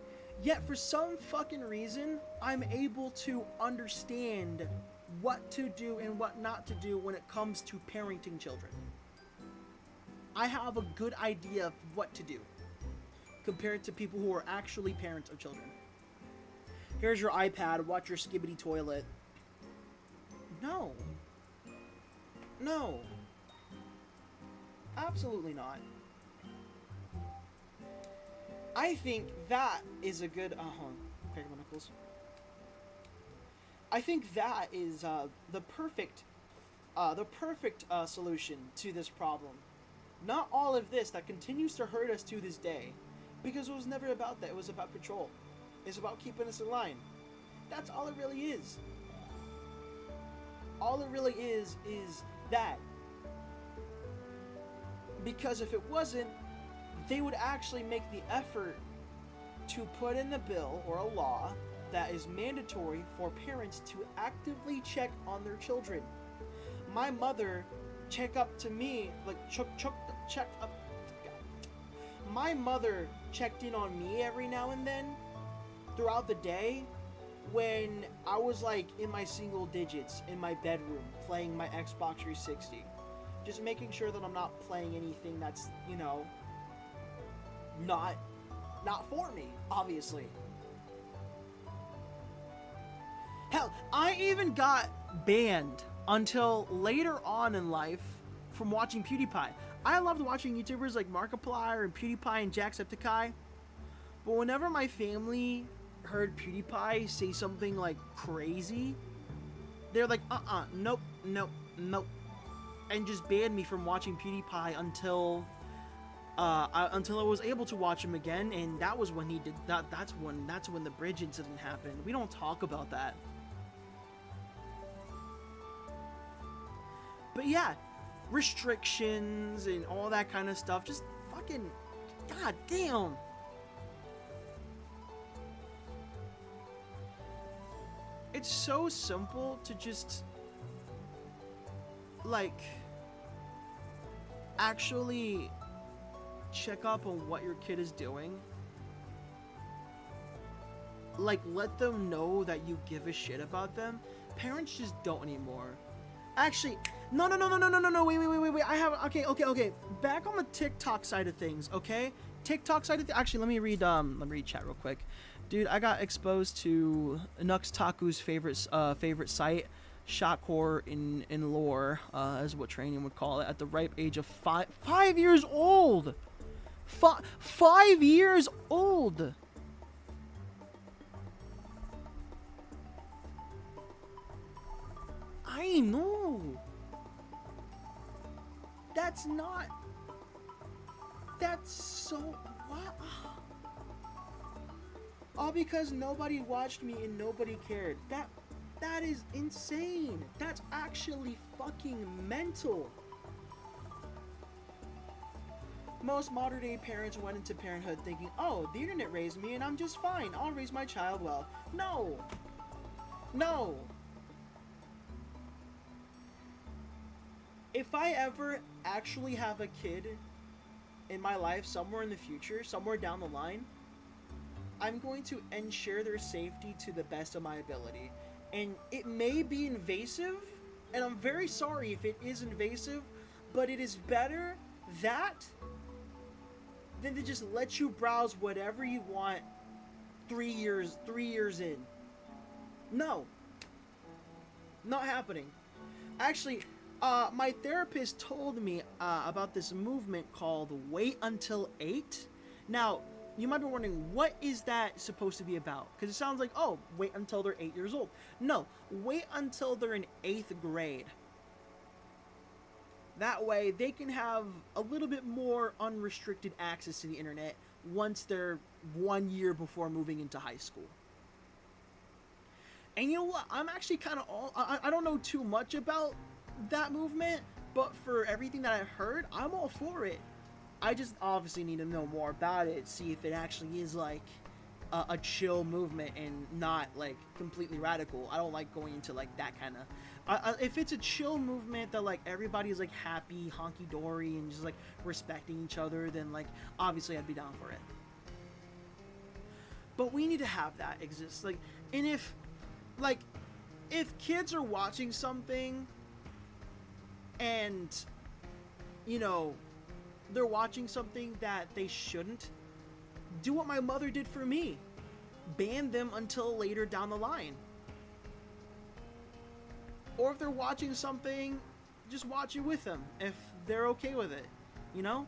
Yet for some fucking reason, I'm able to understand what to do and what not to do when it comes to parenting children. I have a good idea of what to do compared to people who are actually parents of children. Here's your iPad, watch your skibbity toilet. No. No. Absolutely not. I think that is a good... hold on. Pair my knuckles. I think that is the perfect solution to this problem. Not all of this that continues to hurt us to this day, because it was never about that. It was about control. It's about keeping us in line. That's all it really is. All it really is that. Because if it wasn't, they would actually make the effort to put in the bill or a law that is mandatory for parents to actively check on their children. My mother checked up to me, like checked up. My mother checked in on me every now and then throughout the day when I was like in my single digits in my bedroom playing my Xbox 360. Just making sure that I'm not playing anything that's, you know, not for me, obviously. Hell, I even got banned until later on in life from watching PewDiePie. I loved watching YouTubers like Markiplier and PewDiePie and Jacksepticeye, but whenever my family heard PewDiePie say something like crazy, they're like, nope, and just banned me from watching PewDiePie until I was able to watch him again, and that was when he did that. That's when the bridge incident happened. We don't talk about that. But yeah, restrictions and all that kind of stuff. Just fucking, god damn. It's so simple to just, like, actually check up on what your kid is doing. Like, let them know that you give a shit about them. Parents just don't anymore. Actually, no, wait. I have, okay. Back on the TikTok side of things, okay? TikTok side of actually, let me read chat real quick. Dude, I got exposed to Nux Taku's favorite site, Shockcore in lore, is what training would call it, at the ripe age of 5 years old. 5 years old. I know. That's not. That's so. What? All because nobody watched me and nobody cared. That is insane. That's actually fucking mental. Most modern day parents went into parenthood thinking, oh, the internet raised me and I'm just fine. I'll raise my child well. No. No. If I ever actually have a kid in my life somewhere in the future, somewhere down the line, I'm going to ensure their safety to the best of my ability. And it may be invasive, and I'm very sorry if it is invasive, but it is better that than to just let you browse whatever you want 3 years in. No. Not happening. Actually, my therapist told me about this movement called Wait Until 8. Now, you might be wondering, what is that supposed to be about? Because it sounds like, oh, wait until they're 8 years old. No, wait until they're in 8th grade. That way, they can have a little bit more unrestricted access to the internet once they're 1 year before moving into high school. And you know what? I'm actually kind of I don't know too much about that movement, but for everything that I've heard, I'm all for it. I just obviously need to know more about it, see if it actually is like a chill movement and not like completely radical. I don't like going into like that kind of. If it's a chill movement that like everybody's like happy, honky dory, and just like respecting each other, then like obviously I'd be down for it. But we need to have that exist. Like, and if kids are watching something and, you know, they're watching something that they shouldn't, do what my mother did for me. Ban them until later down the line. Or if they're watching something, just watch it with them if they're okay with it, you know?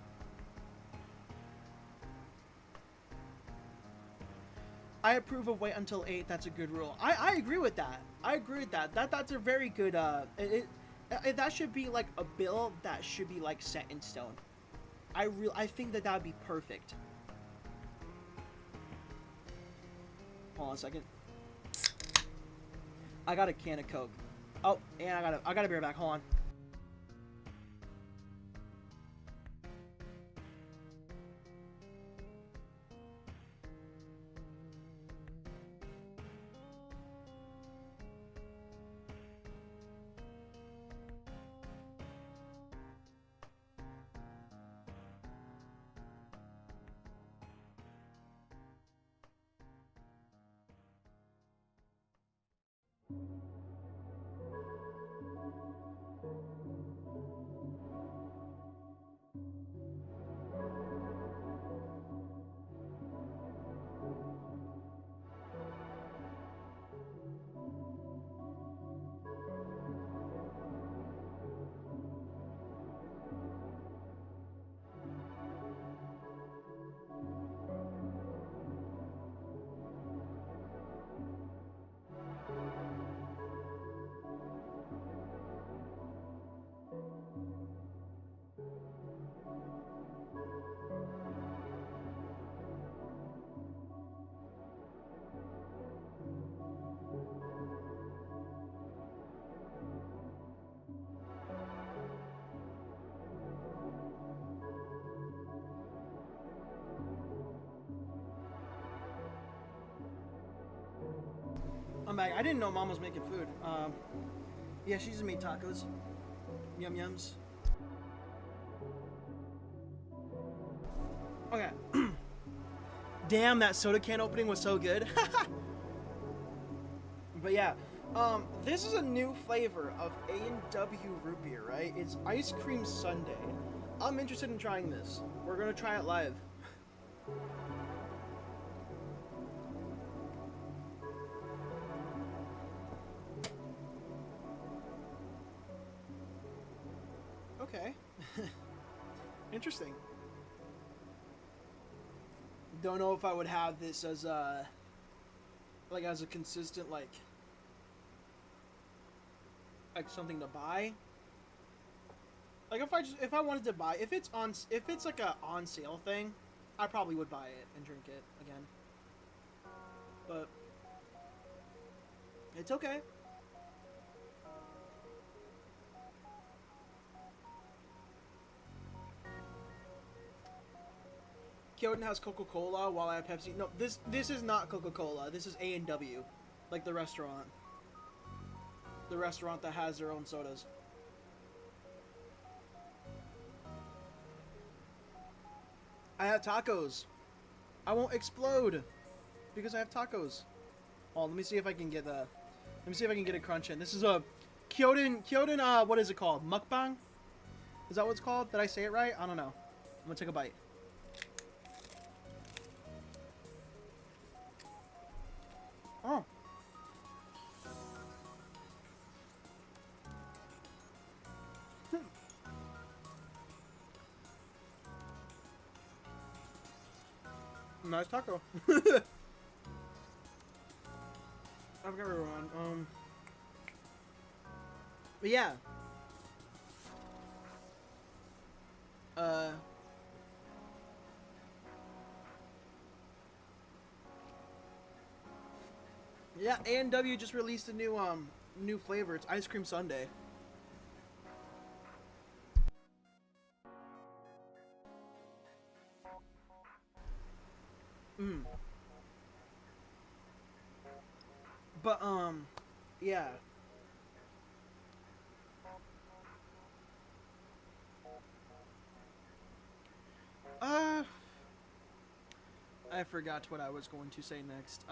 I approve of wait until 8. That's a good rule. I agree with that. I agree with that. That's a very good, that should be like a bill that should be like set in stone. I think that would be perfect. Hold on a second. I got a can of Coke. Oh, and I got a beer back. Hold on. I'm back. I didn't know Mom was making food. Yeah, she just made tacos. Yum yums. Okay. Damn, that soda can opening was so good. But yeah, this is a new flavor of A&W root beer, right? It's ice cream sundae. I'm interested in trying this. We're gonna try it live. Okay. Interesting. Don't know if I would have this as a as a consistent like something to buy. Like if I wanted to buy, if it's like a on sale thing, I probably would buy it and drink it again. But it's okay. Kyoto has Coca-Cola while I have Pepsi. No, this is not Coca-Cola. This is A&W, like the restaurant. The restaurant that has their own sodas. I have tacos. I won't explode because I have tacos. Oh, let me see if I can get the. Let me see if I can get a crunch in. This is a Kyoto. What is it called? Mukbang? Is that what it's called? Did I say it right? I don't know. I'm gonna take a bite. Oh. Nice taco. I've got everyone. But yeah. Yeah, A&W just released a new flavor. It's ice cream sundae. Mm. But yeah. I forgot what I was going to say next.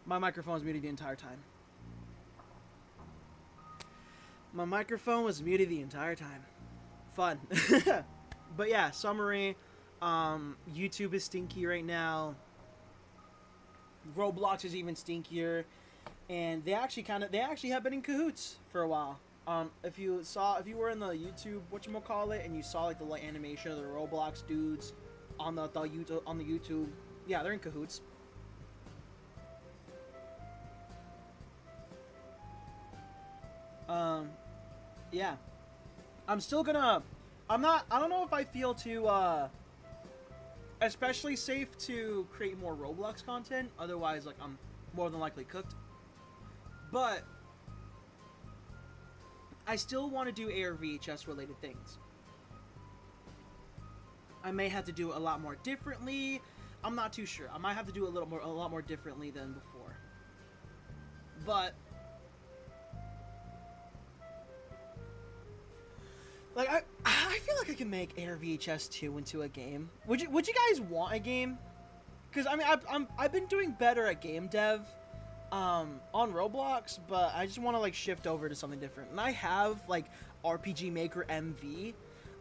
My microphone was muted the entire time. My microphone was muted the entire time. Fun. But yeah, summary. YouTube is stinky right now. Roblox is even stinkier, and they actually have been in cahoots for a while. If you were in the YouTube whatchamacallit and you saw like the light animation of the Roblox dudes on the YouTube, yeah, they're in cahoots. Yeah. I'm still gonna... I don't know if I feel too, especially safe to create more Roblox content. Otherwise, like, I'm more than likely cooked. But I still want to do ARVHS related things. I may have to do it a lot more differently. I'm not too sure. I might have to do a lot more differently than before. But like I feel like I can make ARVHS 2 into a game. Would you guys want a game? Because I mean I've been doing better at game dev on Roblox, but I just want to like shift over to something different. And I have like RPG Maker MV.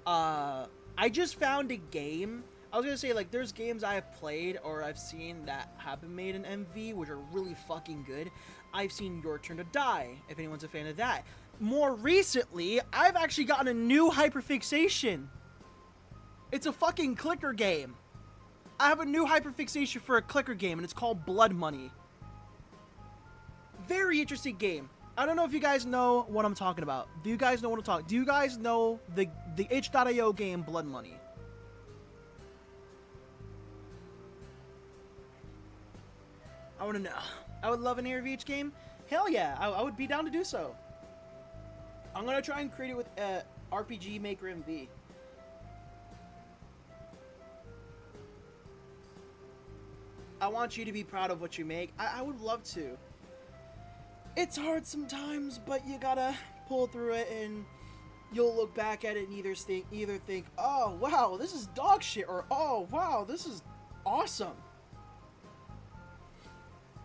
I just found a game. I was gonna say, like, there's games I have played or I've seen that have been made in MV, which are really fucking good. I've seen Your Turn to Die, if anyone's a fan of that. More recently, I've actually gotten a new hyperfixation. It's a fucking clicker game. I have a new hyperfixation for a clicker game, and it's called Blood Money. Very interesting game. I don't know if you guys know what I'm talking about. Do you guys know what I'm talking? Do you guys know the itch.io game Blood Money? I want to know. I would love an ARVH game. Hell yeah, I would be down to do so. I'm gonna try and create it with RPG Maker MV. I want you to be proud of what you make. I would love to. It's hard sometimes, but you gotta pull through it, and you'll look back at it and either think, oh wow, this is dog shit, or oh wow, this is awesome.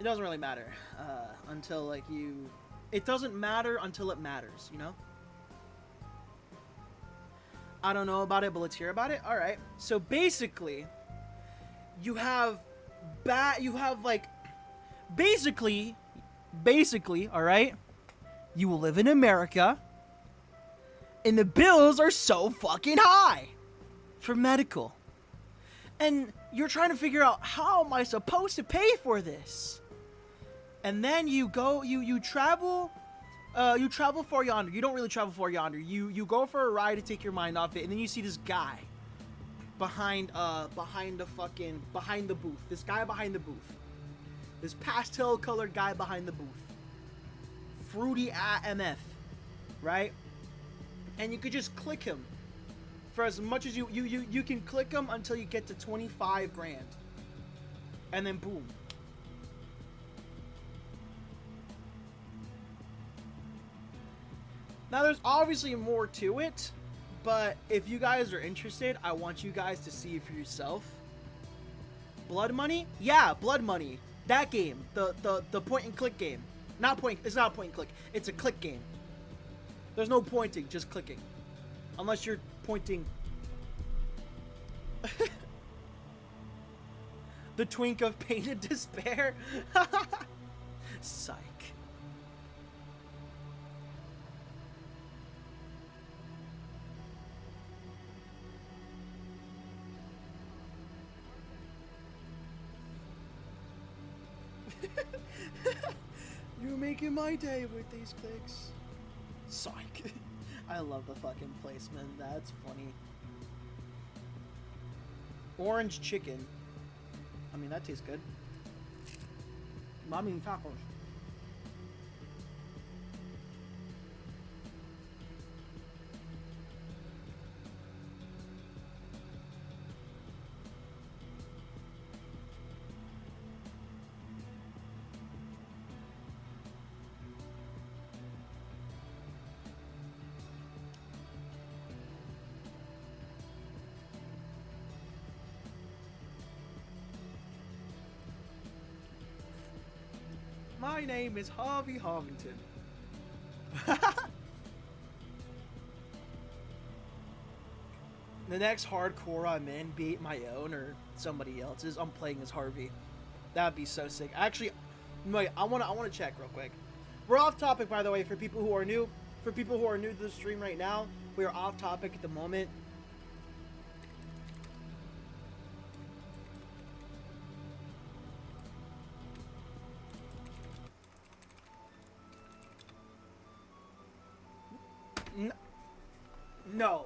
It doesn't really matter until like you. It doesn't matter until it matters, you know. I don't know about it, but let's hear about it. All right. So basically, you have basically, all right. You will live in America, and the bills are so fucking high for medical, and you're trying to figure out, how am I supposed to pay for this? And then you go, you travel for yonder. You don't really travel for yonder. You go for a ride to take your mind off it, and then you see this guy behind the booth. This guy behind the booth. This pastel colored guy behind the booth. Fruity MF, right? And you could just click him for as much as you can click him until you get to 25 grand. And then boom. Now, there's obviously more to it, but if you guys are interested, I want you guys to see it for yourself. Blood Money? Yeah, Blood Money. That game. The point and click game. It's not a point and click. It's a click game. There's no pointing, just clicking. Unless you're pointing. The twink of pain and despair. Psych. You're making my day with these clicks. Psych. I love the fucking placement. That's funny. Orange chicken. I mean, that tastes good. Mommy tacos. My name is Harvey Harvington. The next hardcore I'm in, be it my own or somebody else's, I'm playing as Harvey. That'd be so sick. Actually, wait, I wanna check real quick. We're off topic, by the way, for people who are new. For people who are new to the stream right now, we are off topic at the moment. No.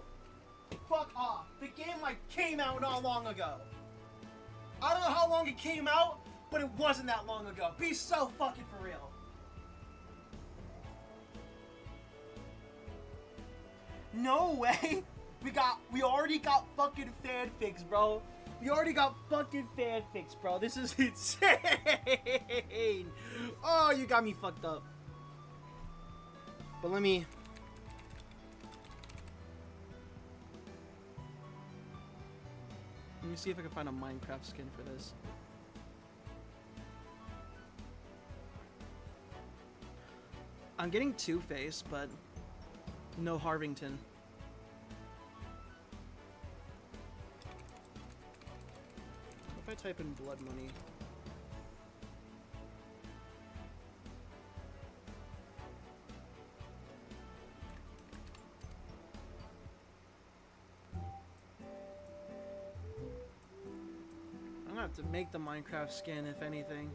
Fuck off. The game like came out not long ago. I don't know how long it came out, but it wasn't that long ago. Be so fucking for real. No way. We already got fucking fanfics, bro. We already got fucking fanfics, bro. This is insane. Oh, you got me fucked up. But let me see if I can find a Minecraft skin for this. I'm getting Two-Face, but no Harvington. If I type in blood money. I'm gonna have to make the Minecraft skin, if anything.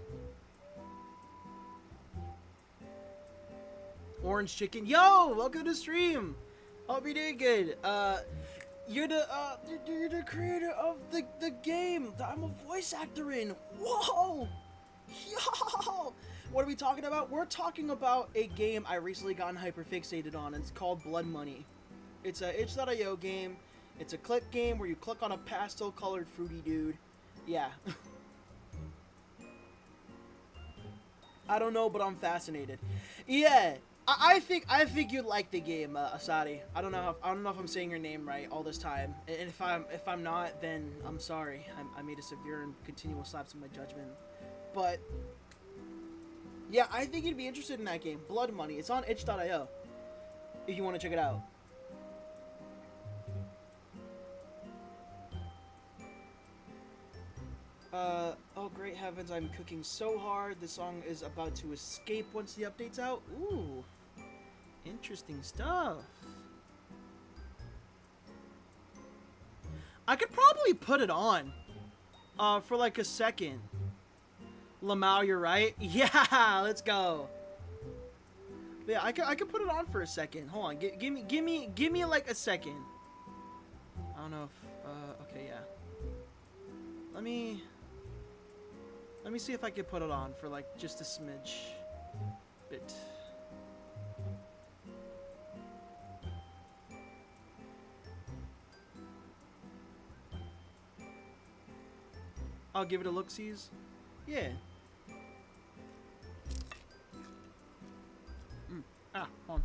Orange Chicken. Yo! Welcome to stream! Hope you're doing good. You're the creator of the game that I'm a voice actor in. Whoa! Yo! What are we talking about? We're talking about a game I recently gotten hyperfixated on. It's called Blood Money. It's a itch.io game. It's a click game where you click on a pastel-colored fruity dude. Yeah. I don't know, but I'm fascinated. Yeah. I think you'd like the game, Asadi. I don't know if I'm saying your name right all this time, and if I'm not, then I'm sorry. I made a severe and continual lapse in my judgment. But yeah, I think you'd be interested in that game, Blood Money. It's on itch.io if you want to check it out. Oh great heavens, I'm cooking so hard. The song is about to escape once the update's out. Ooh, interesting stuff. I could probably put it on for like a second. Lamau, you're right. Yeah, let's go. But yeah, I could put it on for a second. Hold on, give me like a second. I don't know if okay, yeah. Let me see if I could put it on for like just a smidge bit. I'll give it a look-sees. Yeah. Hold on.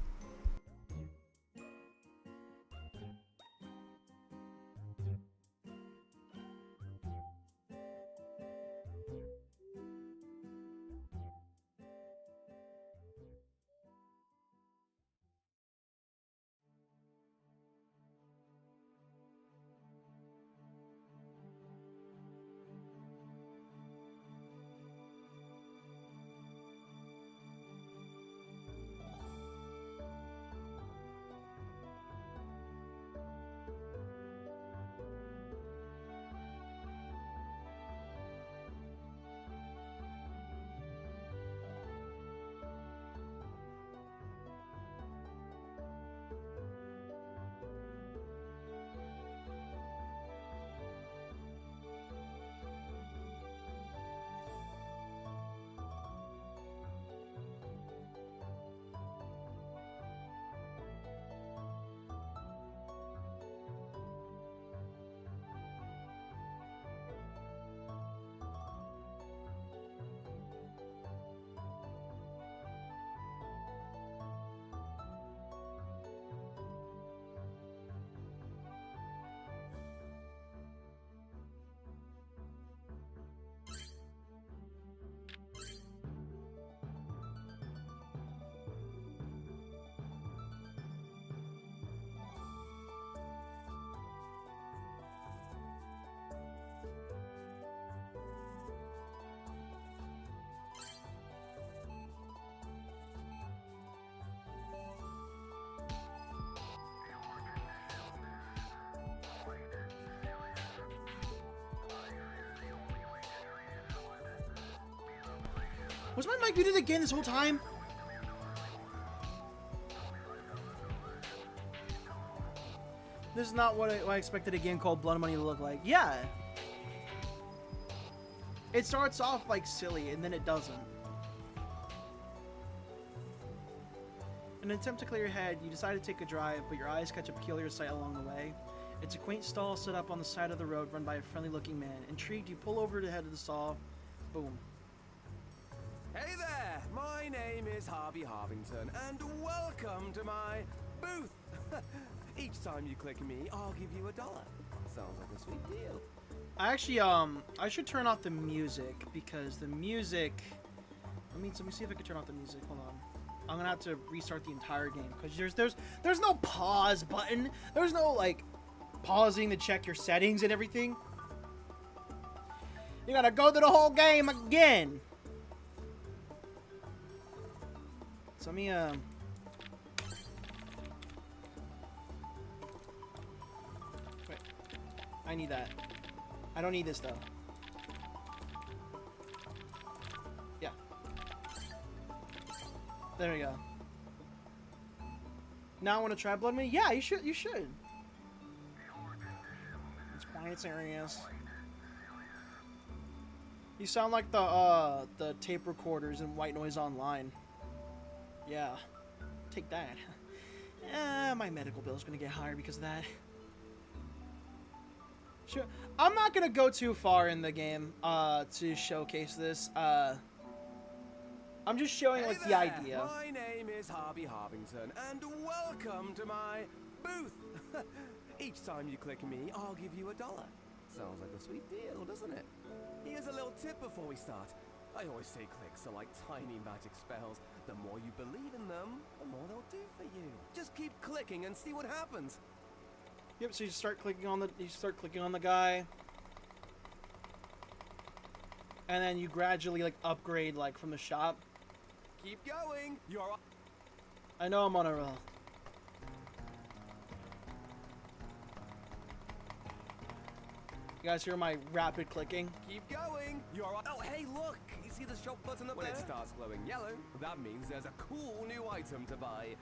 Was my mic muted again this whole time? This is not what I expected a game called Blood Money to look like. Yeah. It starts off like silly and then it doesn't. In an attempt to clear your head, you decide to take a drive, but your eyes catch a peculiar sight along the way. It's a quaint stall set up on the side of the road run by a friendly-looking man. Intrigued, you pull over to head to the stall. Boom. Hey there! My name is Harvey Harvington, and welcome to my booth! Each time you click me, I'll give you $1. Sounds like a sweet deal. I actually, I should turn off the music, because the music... Let me see if I can turn off the music. Hold on. I'm gonna have to restart the entire game, because there's no pause button. There's no, like, pausing to check your settings and everything. You gotta go through the whole game again. So let me, wait. I need that. I don't need this, though. Yeah. There we go. Now I want to try Blood Money? Yeah, you should. It's quiet areas. You sound like the tape recorders in White Noise Online. Yeah. Take that. My medical bill's gonna get higher because of that. Sure. I'm not gonna go too far in the game to showcase this. I'm just showing like the idea. My name is Harvey Harvington, and welcome to my booth. Each time you click me, I'll give you $1. Sounds like a sweet deal, doesn't it? Here's a little tip before we start. I always say clicks are like tiny magic spells. The more you believe in them, the more they'll do for you. Just keep clicking and see what happens. Yep. So you start clicking on the guy, and then you gradually like upgrade like from the shop. Keep going. I know I'm on a roll. You guys hear my rapid clicking? Keep going. Oh, hey, look. You see the shop button up there? When it starts glowing yellow, that means there's a cool new item to buy.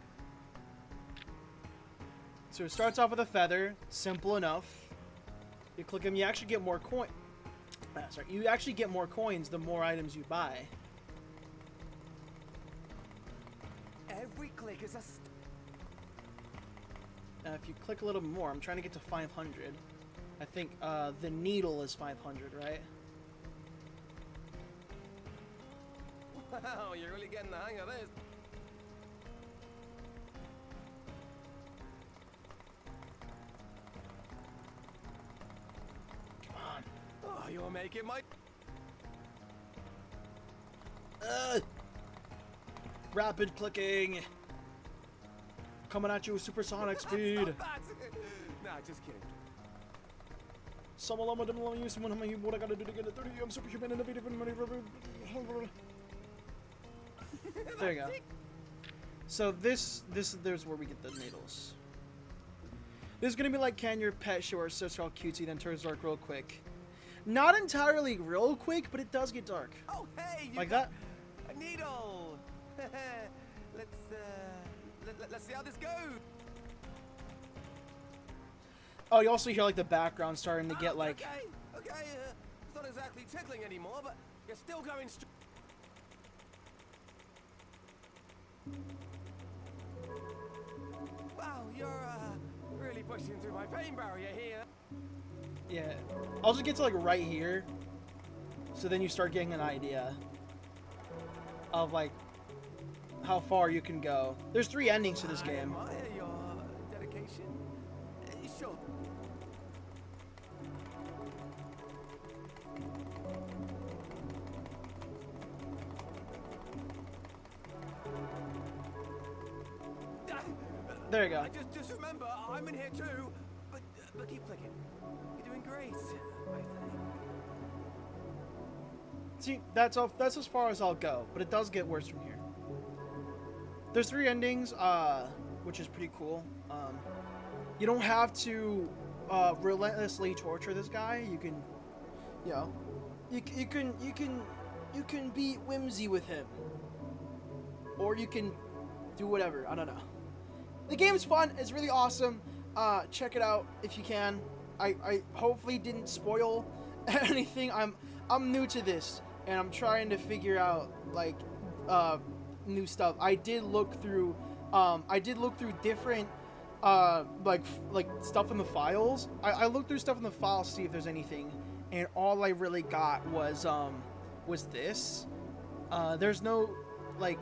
So it starts off with a feather, simple enough. You click them, you actually get more coin. Sorry, you actually get more coins the more items you buy. Every click is a. Now, if you click a little more, I'm trying to get to 500. I think the needle is 500, right? Wow, you're really getting the hang of this. Oh, you're making my... Rapid clicking! Coming at you with supersonic speed! Nah, just kidding. Someone didn't want to use someone. What I gotta do to get a 30? I'm superhuman, innovative, and money. There you go. So there's where we get the needles. This is gonna be like Can Your Pet Show, so it's all cutesy, then turns dark real quick. Not entirely real quick, but it does get dark. Oh, hey! Like that? A needle! Let's see how this goes! Oh, you also hear like the background starting to get like... Okay, it's not exactly tickling anymore, but you're still going straight. Wow, you're really pushing through my pain barrier here. Yeah. I'll just get to like right here. So then you start getting an idea of like how far you can go. There's 3 endings to this game. I admire your dedication. Sure. There you go. Just remember, I'm in here too. But keep clicking. You're doing great, I think. See, that's as far as I'll go, but it does get worse from here. There's 3 endings, which is pretty cool. You don't have to relentlessly torture this guy. You can, you know, you can be whimsy with him, or you can do whatever. I don't know. The game's fun. It's really awesome. Check it out if you can. I hopefully didn't spoil anything. I'm new to this, and I'm trying to figure out like new stuff. I did look through I did look through different like stuff in the files. I looked through stuff in the files to see if there's anything, and all I really got was this. There's no like,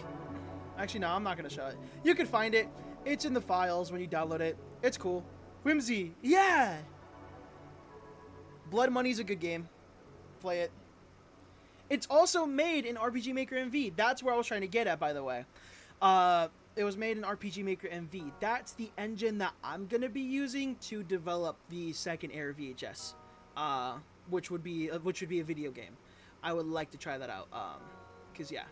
actually no, I'm not gonna show it. You can find it. It's in the files when you download it. It's cool. Whimsy, yeah. Blood Money's a good game. Play it. It's also made in RPG Maker MV. That's where I was trying to get at, by the way. It was made in RPG Maker MV. That's the engine that I'm gonna be using to develop the second Air VHS, which would be a video game. I would like to try that out. Cause yeah.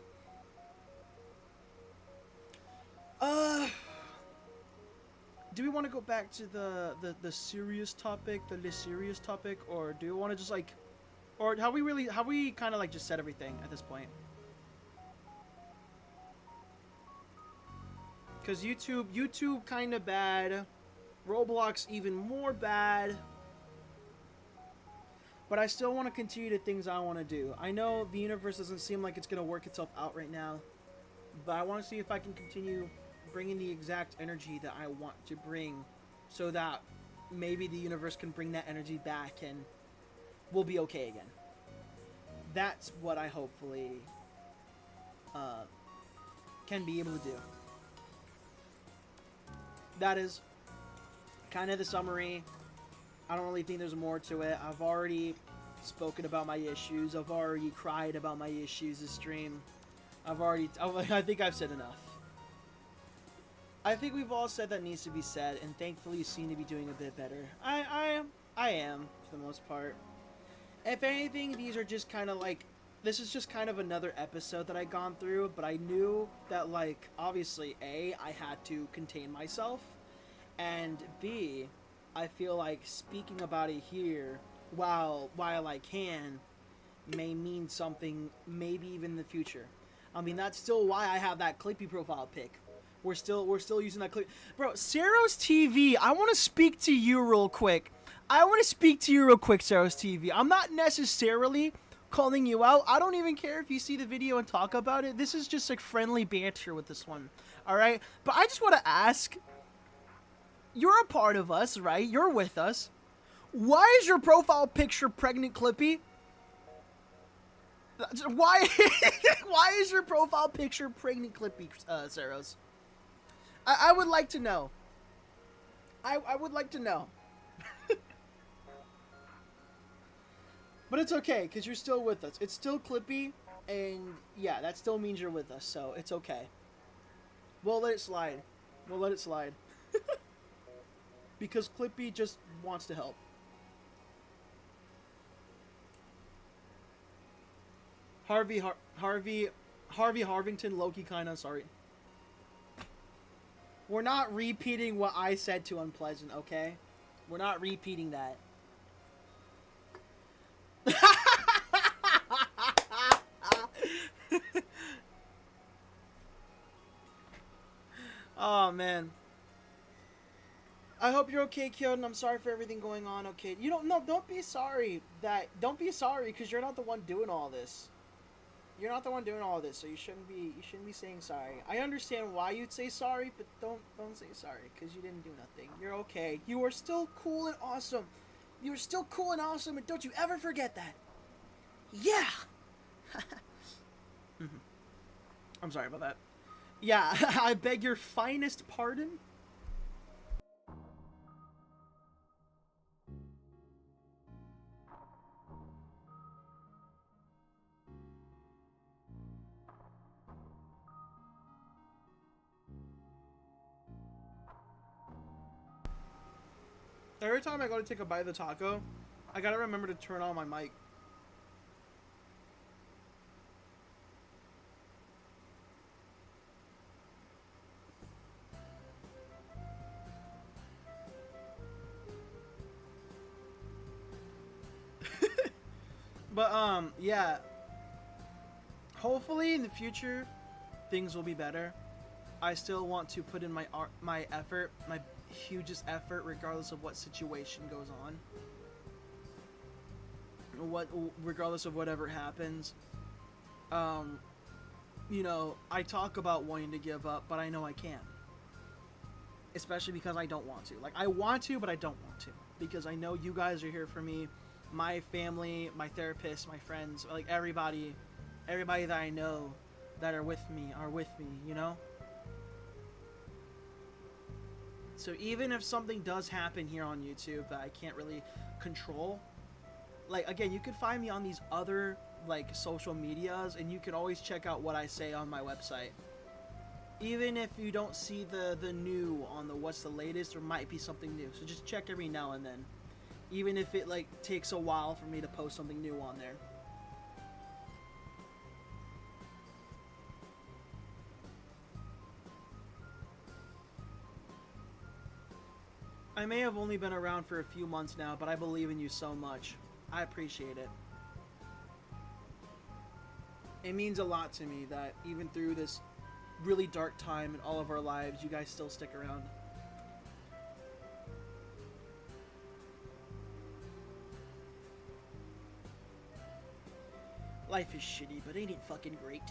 Do we want to go back to the serious topic, the less serious topic, or do we want to just like, or have we kind of like just said everything at this point? Because YouTube kind of bad, Roblox even more bad, but I still want to continue the things I want to do. I know the universe doesn't seem like it's going to work itself out right now, but I want to see if I can continue bringing the exact energy that I want to bring, so that maybe the universe can bring that energy back and we'll be okay again. That's what I hopefully can be able to do. That is kind of the summary. I don't really think there's more to it. I've already spoken about my issues. I've already cried about my issues this stream. I think I've said enough. I think we've all said that needs to be said, and thankfully you seem to be doing a bit better. I am, for the most part. If anything, these are just kind of like, this is just kind of another episode that I've gone through, but I knew that, like, obviously, A, I had to contain myself, and B, I feel like speaking about it here, while I can, may mean something, maybe even in the future. I mean, that's still why I have that Clippy profile pic. We're still using that clip. Bro, Saros TV, I want to speak to you real quick. Saros TV. I'm not necessarily calling you out. I don't even care if you see the video and talk about it. This is just like friendly banter with this one. Alright? But I just want to ask, you're a part of us, right? You're with us. Why is your profile picture pregnant Clippy? Why is your profile picture pregnant Clippy, Saros? I would like to know. I would like to know. But it's okay, because you're still with us. It's still Clippy, and yeah, that still means you're with us, so it's okay. We'll let it slide. Because Clippy just wants to help. Harvey Harvington, Loki kinda, sorry. We're not repeating what I said to Unpleasant, okay? We're not repeating that. Oh, man. I hope you're okay, Kyoden. I'm sorry for everything going on, okay? Don't be sorry because you're not the one doing all this. You're not the one doing all this, so you shouldn't be saying sorry. I understand why you'd say sorry, but don't say sorry, because you didn't do nothing. You're okay. You are still cool and awesome. You are still cool and awesome, and don't you ever forget that. Yeah! I'm sorry about that. Yeah, I beg your finest pardon? Every time I go to take a bite of the taco, I gotta remember to turn on my mic. But, yeah. Hopefully in the future, things will be better. I still want to put in my effort, my hugest effort, regardless of what situation goes on. Regardless of whatever happens. You know, I talk about wanting to give up, but I know I can't. especially because I don't want to. Like, I want to, but I don't want to, because I know you guys are here for me, my family, my therapist, my friends, like everybody that I know that are with me, you know? So even if something does happen here on YouTube that I can't really control, like, again, you could find me on these other, like, social medias, and you can always check out what I say on my website. Even if you don't see the new on the what's the latest, there might be something new. So just check every now and then. Even if it, like, takes a while for me to post something new on there. I may have only been around for a few months now, but I believe in you so much. I appreciate it. It means a lot to me that even through this really dark time in all of our lives, you guys still stick around. Life is shitty, but ain't it fucking great?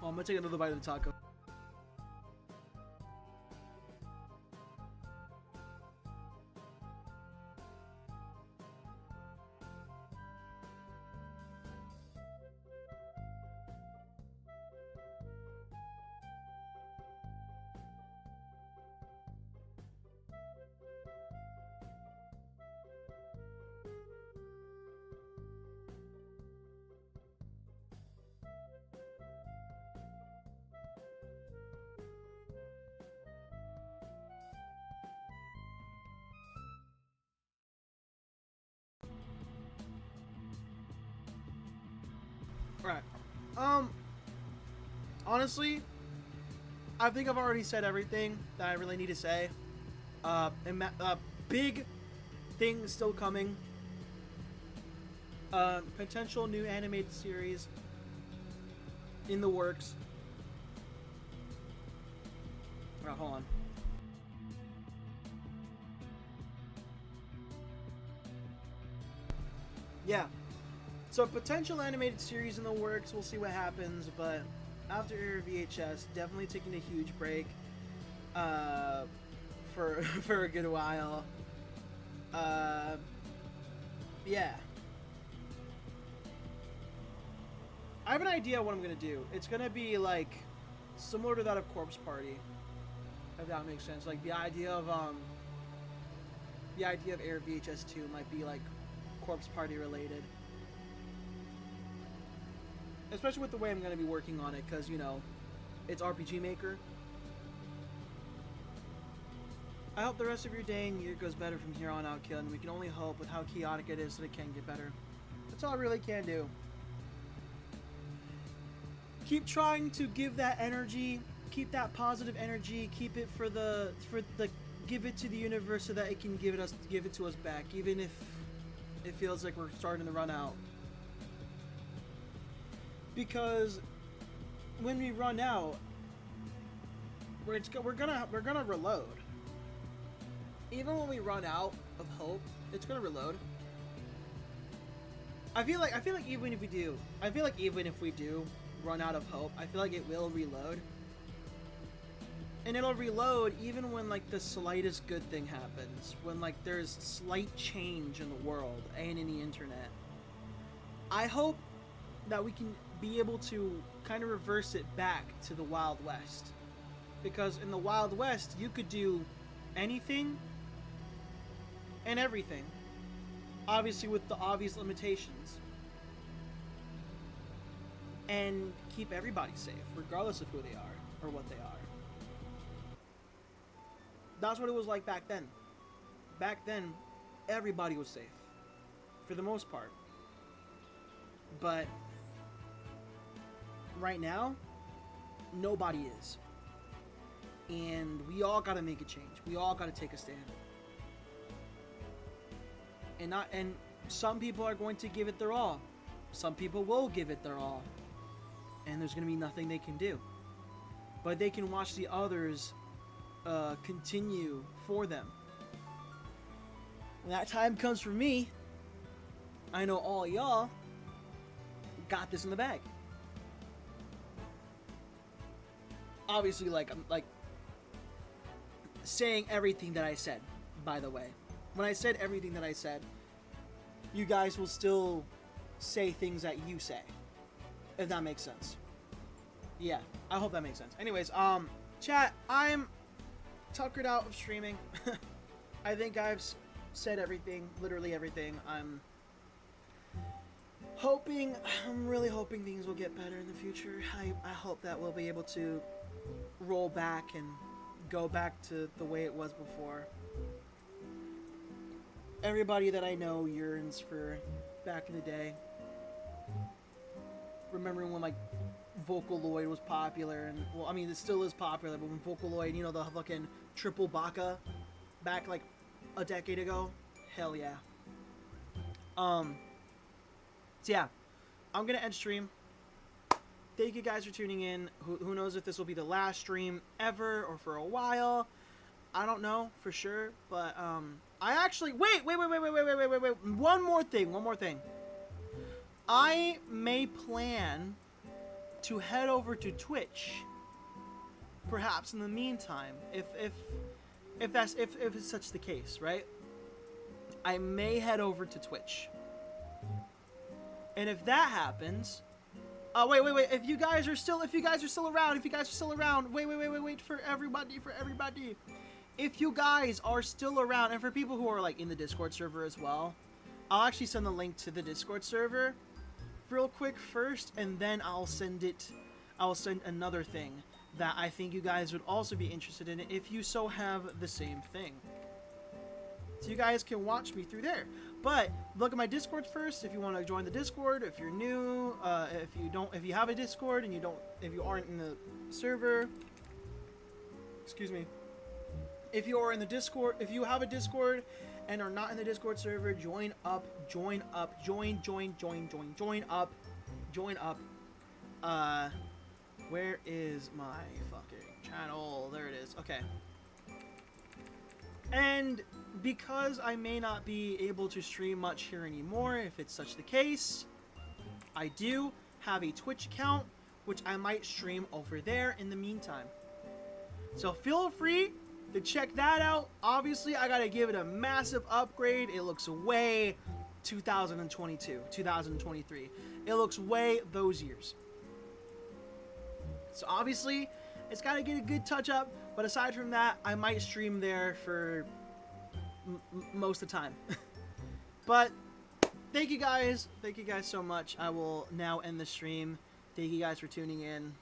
Oh, I'm gonna take another bite of the taco. Right. Honestly, I think I've already said everything that I really need to say. Big things still coming. Potential new animated series in the works. Alright, hold on. Yeah. So potential animated series in the works, we'll see what happens, but after Air VHS, definitely taking a huge break for a good while. Yeah. I have an idea what I'm gonna do. It's gonna be like similar to that of Corpse Party, if that makes sense. Like the idea of Air VHS 2 might be like Corpse Party related. Especially with the way I'm going to be working on it, because, you know, it's RPG Maker. I hope the rest of your day and year goes better from here on out, kid, and we can only hope with how chaotic it is that it can get better. That's all I really can do. Keep trying to give that energy, keep that positive energy, keep it give it to the universe so that it can give it to us back, even if it feels like we're starting to run out. Because when we run out, we're gonna reload. Even when we run out of hope, it's gonna reload. I feel like even if we do run out of hope, I feel like it will reload. And it'll reload even when like the slightest good thing happens, when like there's slight change in the world and in the internet. I hope that we can be able to kind of reverse it back to the Wild West. Because in the Wild West, you could do anything and everything. Obviously with the obvious limitations. And keep everybody safe, regardless of who they are or what they are. That's what it was like back then. Back then, everybody was safe. For the most part. But right now, nobody is. And we all gotta make a change. We all gotta take a stand. And some people are going to give it their all. Some people will give it their all. And there's going to be nothing they can do. But they can watch the others continue for them. When that time comes for me, I know all y'all got this in the bag. Obviously, I'm saying everything that I said, by the way. When I said everything that I said, you guys will still say things that you say. If that makes sense. Yeah, I hope that makes sense. Anyways, chat, I'm tuckered out of streaming. I think I've said everything, literally everything. I'm really hoping things will get better in the future. I hope that we'll be able to roll back and go back to the way it was before. Everybody that I know yearns for back in the day. Remembering when Vocaloid was popular, and well, I mean it still is popular, but when Vocaloid, you know, the fucking triple baka back a decade ago, hell yeah. So yeah, I'm gonna end stream. Thank you guys for tuning in. Who knows if this will be the last stream ever or for a while? I don't know for sure, but I actually wait. One more thing. I may plan to head over to Twitch, perhaps in the meantime, if it's such the case, right? I may head over to Twitch, and if that happens, wait. If you guys are still around, wait for everybody. If you guys are still around, and for people who are in the Discord server as well, I'll actually send the link to the Discord server real quick first, and then I'll send another thing that I think you guys would also be interested in if you so have the same thing. So you guys can watch me through there. But look at my Discord first if you want to join the Discord. If you're new, if you have a Discord and if you aren't in the server, excuse me. If you are in the Discord, if you have a Discord and are not in the Discord server, join up. Join up. Where is my fucking channel? There it is. Okay. And because I may not be able to stream much here anymore, if it's such the case, I do have a Twitch account, which I might stream over there in the meantime. So feel free to check that out. Obviously, I gotta give it a massive upgrade. It looks way 2022, 2023. It looks way those years. So obviously, it's gotta get a good touch up. But aside from that, I might stream there for most of the time. But thank you guys so much. I will now end the stream. Thank you guys for tuning in.